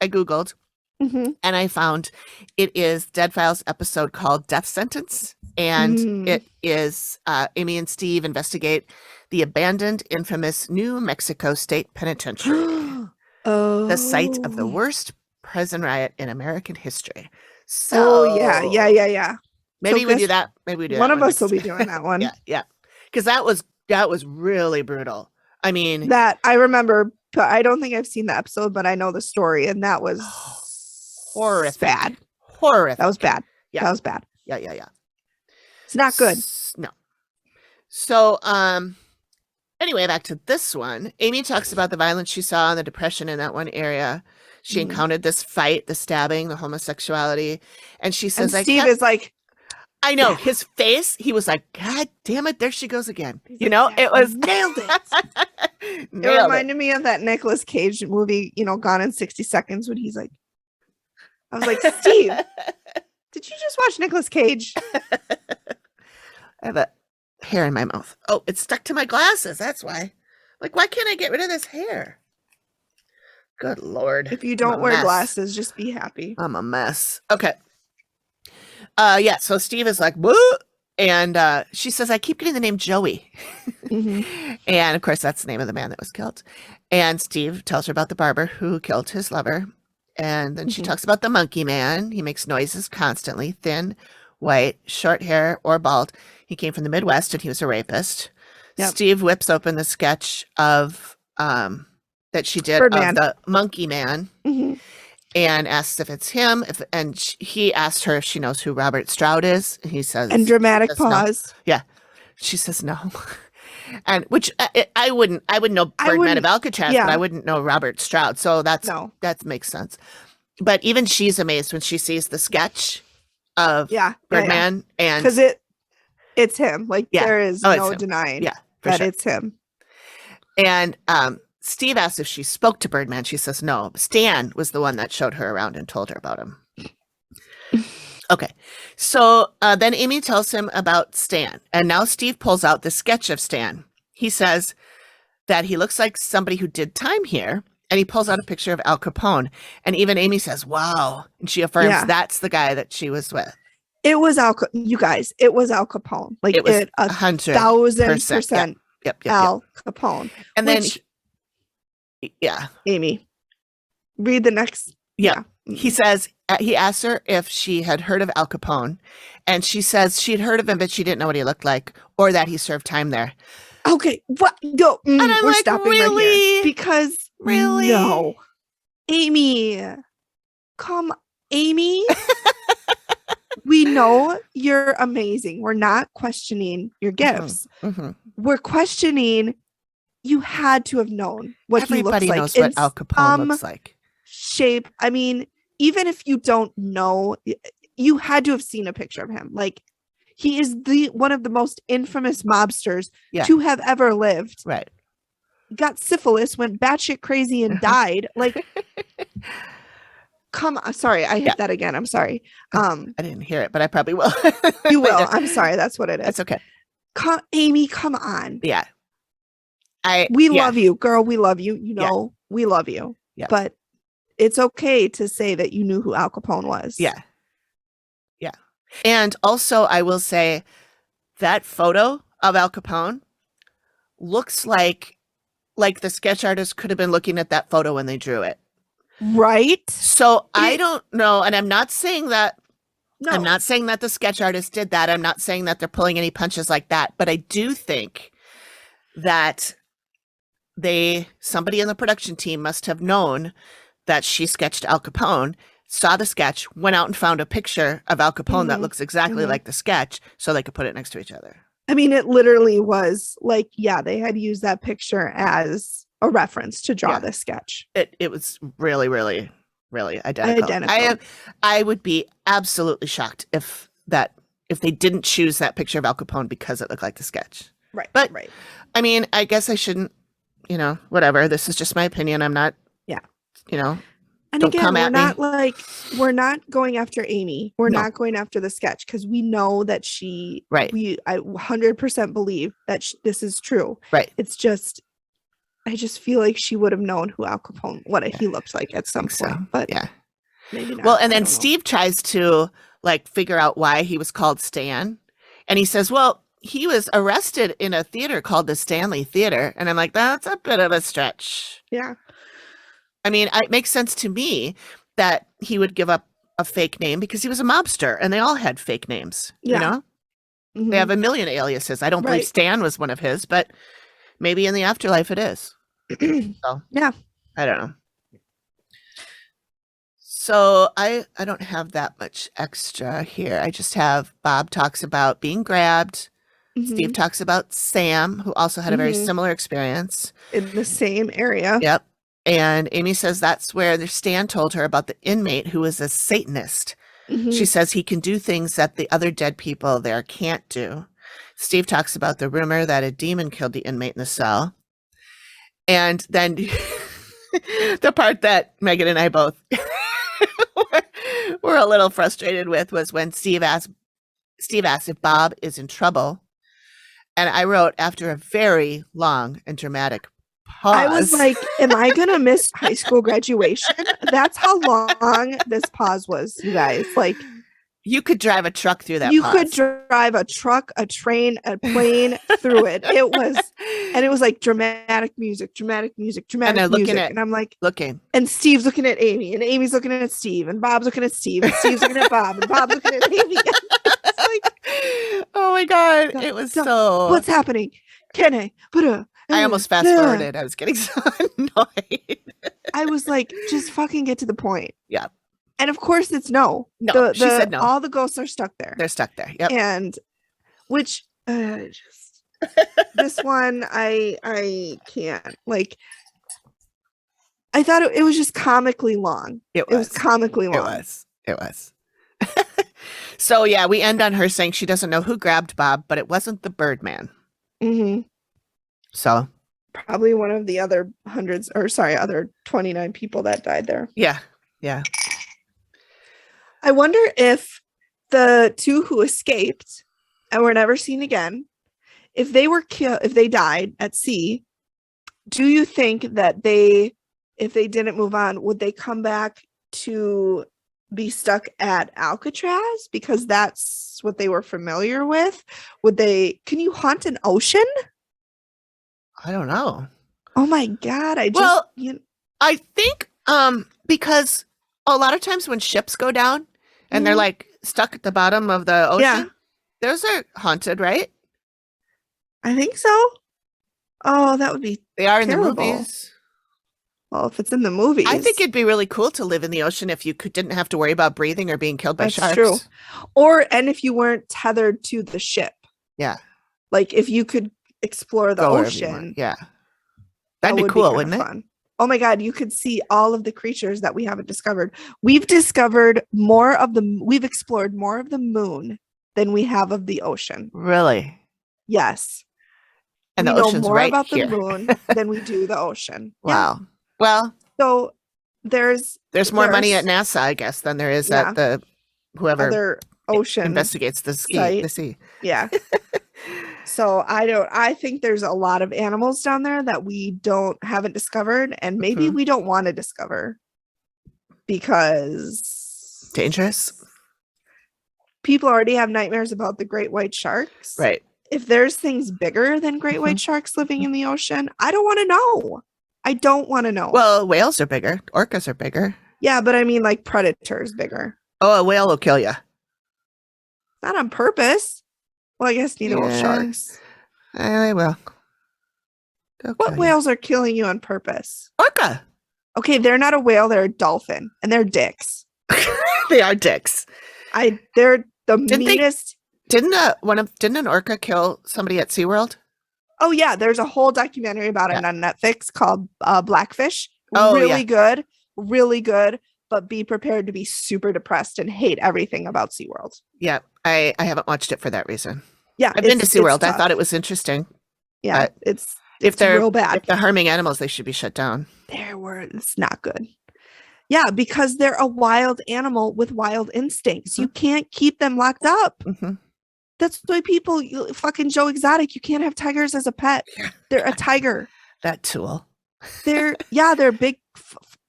Googled and I found it is Dead Files episode called Death Sentence. And it is Amy and Steve investigate the abandoned, infamous New Mexico State Penitentiary, the site of the worst prison riot in American history. So, yeah. Maybe we do that. Maybe we do one that of us will be doing that one. Yeah. Because that was really brutal. I mean, that I remember. But I don't think I've seen the episode, but I know the story, and that was horrific. Bad. Horrific. That was bad. Yeah. That was bad. Yeah. It's not good. No. So, anyway, back to this one. Amy talks about the violence she saw and the depression in that one area. She encountered this fight, the stabbing, the homosexuality. And she says, Steve is like, I know his face. He was like, God damn it. There she goes again. It was nailed it. It reminded me of that Nicolas Cage movie, Gone in 60 Seconds, when he's like, I was like, Steve, did you just watch Nicolas Cage? I have a hair in my mouth. Oh, it's stuck to my glasses. That's why. Like, why can't I get rid of this hair? Good Lord. If you don't wear glasses, just be happy. I'm a mess. Okay. So Steve is like, woo! And she says, I keep getting the name Joey. And of course, that's the name of the man that was killed. And Steve tells her about the barber who killed his lover. And then she talks about the monkey man. He makes noises constantly, thin, white, short hair, or bald. He came from the Midwest and he was a rapist. Yep. Steve whips open the sketch of that she did of the monkey man and asks if it's him. He asked her if she knows who Robert Stroud is. And he says, and dramatic pause. No. Yeah. She says no. And which I would know Birdman of Alcatraz, but I wouldn't know Robert Stroud. So that makes sense. But even she's amazed when she sees the sketch of Birdman, and because it's him. Like there is no denying that it's him. And Steve asked if she spoke to Birdman. She says no. Stan was the one that showed her around and told her about him. Okay, so then Amy tells him about Stan, and now Steve pulls out the sketch of Stan. He says that he looks like somebody who did time here, and he pulls out a picture of Al Capone, and even Amy says, wow, and she affirms that's the guy that she was with. It was you guys, it was Al Capone. Like It was it 100%. 1,000% Yep. Al Capone. And which, then, yeah. Amy, read the next. Yeah. He says, he asked her if she had heard of Al Capone, and she says she'd heard of him, but she didn't know what he looked like or that he served time there. Okay, what? Go. And I'm We're like, stopping right here because no, Amy, come, Amy. We know you're amazing. We're not questioning your gifts. We're questioning you had to have known what Everybody he knows looks like. what Al Capone looks like. Shape. I mean, even if you don't know, you had to have seen a picture of him. Like, he is one of the most infamous mobsters to have ever lived. Right. Got syphilis, went batshit crazy, and died. Like, come on. Sorry, I hit that again. I'm sorry. I didn't hear it, but I probably will. You will. I'm sorry. That's what it is. That's okay. Amy, come on. Yeah. We love you, girl. We love you. You know, we love you. Yeah. But it's okay to say that you knew who Al Capone was. Yeah. Yeah. And also, I will say that photo of Al Capone looks like the sketch artist could have been looking at that photo when they drew it. Right. So I don't know. And I'm not saying that. No. I'm not saying that the sketch artist did that. I'm not saying that they're pulling any punches like that. But I do think that somebody in the production team must have known that she sketched Al Capone, saw the sketch, went out and found a picture of Al Capone that looks exactly like the sketch so they could put it next to each other. I mean, it literally was like, they had used that picture as a reference to draw this sketch. It was really, really, really identical. I would be absolutely shocked if they didn't choose that picture of Al Capone because it looked like the sketch. Right. But right. I mean, I guess I shouldn't, whatever. This is just my opinion. I'm not, And don't again, come we're not going after Amy. We're not going after the sketch because we know that I 100% believe that this is true. Right. It's just, I just feel like she would have known who Al Capone, what he looked like at some point. So. But yeah, maybe not. Well, and then Steve tries to figure out why he was called Stan. And he says, well, he was arrested in a theater called the Stanley Theater. And I'm like, that's a bit of a stretch. Yeah. I mean, it makes sense to me that he would give up a fake name because he was a mobster and they all had fake names. They have a million aliases. I don't believe Stan was one of his, but maybe in the afterlife it is. So, yeah. I don't know. So I don't have that much extra here. I just have Bob talks about being grabbed. Steve talks about Sam, who also had a very similar experience. In the same area. Yep. And Amy says that's where Stan told her about the inmate who was a Satanist. She says he can do things that the other dead people there can't do. Steve talks about the rumor that a demon killed the inmate in the cell. And then the part that Megan and I both were a little frustrated with was when Steve asked if Bob is in trouble. And I wrote, after a very long and dramatic pause. I was like, am I going to miss high school graduation? That's how long this pause was, you guys. Like, you could drive a truck through that. You pause. could drive a truck, a train, a plane through it. It was like dramatic music. And I'm like, looking. And Steve's looking at Amy, and Amy's looking at Steve, and Bob's looking at Steve, and Steve's looking at Bob, and Bob's looking at Amy. It's like, oh my God. It was so. What's happening? Can I? I almost fast forwarded. I was getting so annoyed. I was like, just fucking get to the point. Yeah. And of course it's no. No, she said no. All the ghosts are stuck there. They're stuck there. Yep. And which just this one I can't. Like, I thought it was just comically long. It was comically long. It was. So yeah, we end on her saying she doesn't know who grabbed Bob, but it wasn't the Birdman. So probably one of the other other 29 people that died there. Yeah. Yeah. I wonder if the two who escaped and were never seen again, if they were killed, if they died at sea, do you think that if they didn't move on, would they come back to be stuck at Alcatraz because that's what they were familiar with? Can you haunt an ocean? I don't know. Oh my God. Well, I think because a lot of times when ships go down and they're Mhm. like stuck at the bottom of the ocean, Yeah. those are haunted, right? I think so. Oh, that would be They are in the terrible. movies. Well, if it's in the movies. I think it'd be really cool to live in the ocean if you didn't have to worry about breathing or being killed by that's sharks. true. And if you weren't tethered to the ship. Yeah. Like if you could explore the Go wherever you want. ocean. Yeah. That That'd be would cool, be wouldn't it? fun. Oh my God, you could see all of the creatures that we haven't discovered. We've explored more of the moon than we have of the ocean. Really? Yes. And we the know ocean's more right about here. the moon than we do the ocean. Wow. Yeah. Well, so there's more money at NASA, I guess, than there is at the whoever other ocean investigates the sea. Yeah. So I think there's a lot of animals down there that we haven't discovered, and maybe we don't want to discover because dangerous. People already have nightmares about the great white sharks. Right. If there's things bigger than great white sharks living in the ocean, I don't want to know. I don't want to know. Well, whales are bigger. Orcas are bigger. Yeah, but I mean like predators bigger. Oh, a whale will kill you. Not on purpose. Well, I guess neither will sharks. They will. What whales are killing you on purpose? Orca. Okay, they're not a whale. They're a dolphin, and they're dicks. They are dicks. They're the meanest. Didn't an orca kill somebody at SeaWorld? Oh yeah, there's a whole documentary about it on Netflix called Blackfish. Oh, really good, but be prepared to be super depressed and hate everything about SeaWorld. Yeah, I haven't watched it for that reason. Yeah, I've been to SeaWorld. I thought it was interesting. Yeah, it's real bad. If they're harming animals, they should be shut down. It's not good. Yeah, because they're a wild animal with wild instincts. You can't keep them locked up. That's why people fucking Joe Exotic. You can't have tigers as a pet. They're a tiger. That tool. They're big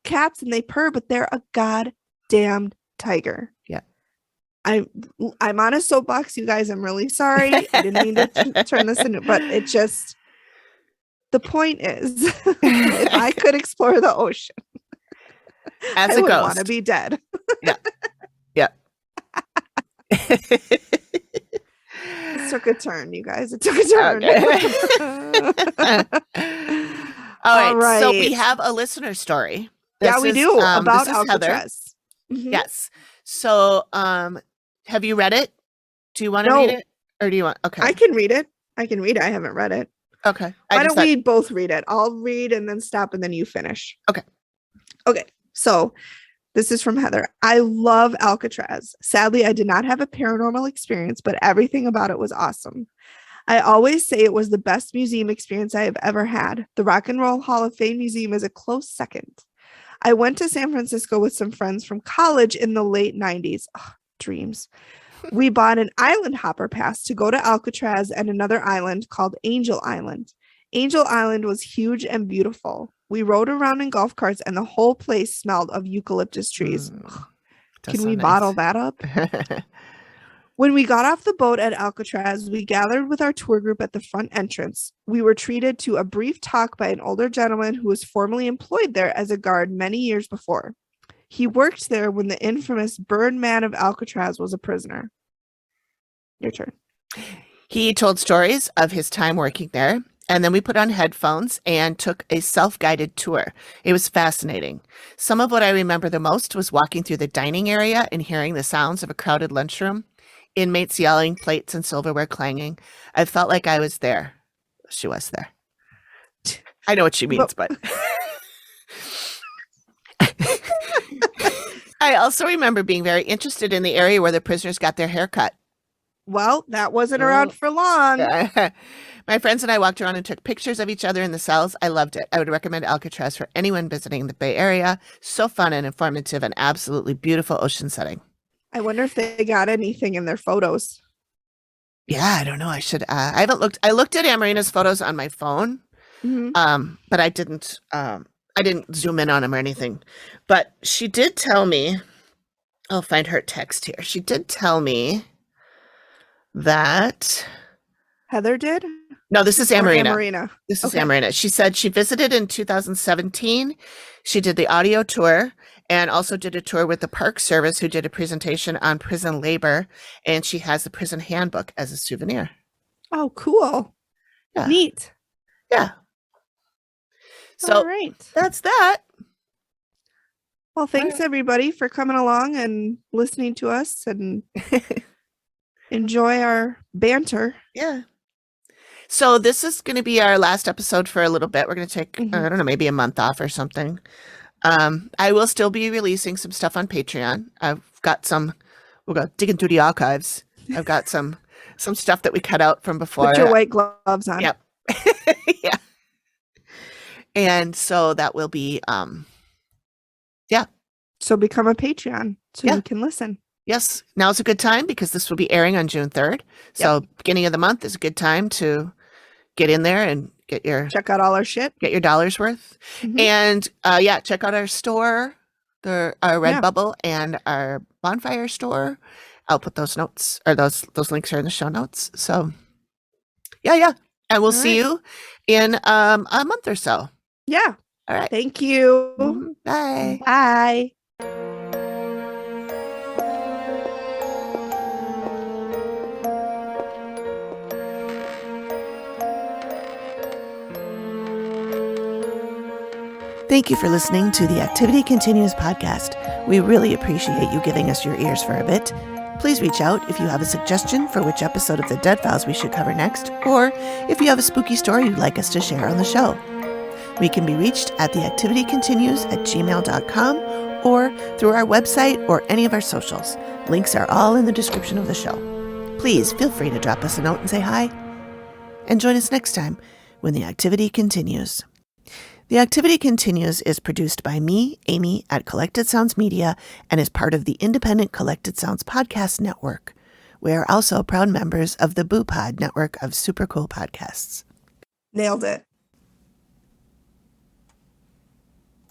cats and they purr, but they're a goddamn tiger. Yeah. I'm on a soapbox, you guys. I'm really sorry. I didn't mean to turn this into, but it just, the point is, if I could explore the ocean, as I a would ghost, want to be dead. Yeah. It took a turn, you guys. It took a turn. Okay. All right. So we have a listener story. We do about Alcatraz. Yes. So, have you read it? Do you want to read it, or do you want? Okay, I can read it. I haven't read it. Okay. Why don't we both read it? I'll read and then stop, and then you finish. Okay. So this is from Heather. I love Alcatraz. Sadly, I did not have a paranormal experience, but everything about it was awesome. I always say it was the best museum experience I have ever had. The Rock and Roll Hall of Fame Museum is a close second. I went to San Francisco with some friends from college in the late 90s. Oh, dreams. We bought an island hopper pass to go to Alcatraz and another island called Angel Island. Angel Island was huge and beautiful. We rode around in golf carts and the whole place smelled of eucalyptus trees. Can we bottle that up? When we got off the boat at Alcatraz, we gathered with our tour group at the front entrance. We were treated to a brief talk by an older gentleman who was formerly employed there as a guard many years before. He worked there when the infamous Birdman of Alcatraz was a prisoner. Your turn. He told stories of his time working there, and then we put on headphones and took a self-guided tour. It was fascinating. Some of what I remember the most was walking through the dining area and hearing the sounds of a crowded lunchroom, inmates yelling, plates and silverware clanging. I felt like I was there. She was there. I know what she means, but... I also remember being very interested in the area where the prisoners got their hair cut. Well, that wasn't around for long. My friends and I walked around and took pictures of each other in the cells. I loved it. I would recommend Alcatraz for anyone visiting the Bay Area. So fun and informative and absolutely beautiful ocean setting. I wonder if they got anything in their photos. Yeah, I don't know. I should. I haven't looked. I looked at Amarina's photos on my phone, but I didn't. I didn't zoom in on them or anything. But she did tell me I'll find her text here. She did tell me that. Heather did? No, this is Or Amarina. Amarina. This is Okay. Amarina. She said she visited in 2017. She did the audio tour and also did a tour with the Park Service, who did a presentation on prison labor. And she has the prison handbook as a souvenir. Oh, cool. Yeah. Neat. Yeah. So All right. that's that. Well, thanks everybody for coming along and listening to us and enjoy our banter. Yeah. So this is going to be our last episode for a little bit. We're going to take, I don't know, maybe a month off or something. I will still be releasing some stuff on Patreon. I've got some, we'll go digging through the archives. I've got some stuff that we cut out from before. Put your white gloves on. Yep. Yeah. And so that will be, yeah. So become a Patreon so you can listen. Yes. Now's a good time because this will be airing on June 3rd. So beginning of the month is a good time to get in there and check out all our shit. Get your dollars worth. And check out our store, our Redbubble and our Bonfire store. I'll put those notes or those links are in the show notes. So yeah. And we'll see you in a month or so. Yeah. All right. Thank you. Bye. Bye. Thank you for listening to the Activity Continues podcast. We really appreciate you giving us your ears for a bit. Please reach out if you have a suggestion for which episode of the Dead Files we should cover next, or if you have a spooky story you'd like us to share on the show. We can be reached at theactivitycontinues@gmail.com or through our website or any of our socials. Links are all in the description of the show. Please feel free to drop us a note and say hi. And join us next time when the activity continues. The Activity Continues is produced by me, Amy, at Collected Sounds Media and is part of the independent Collected Sounds podcast network. We are also proud members of the Boo Pod network of super cool podcasts. Nailed it.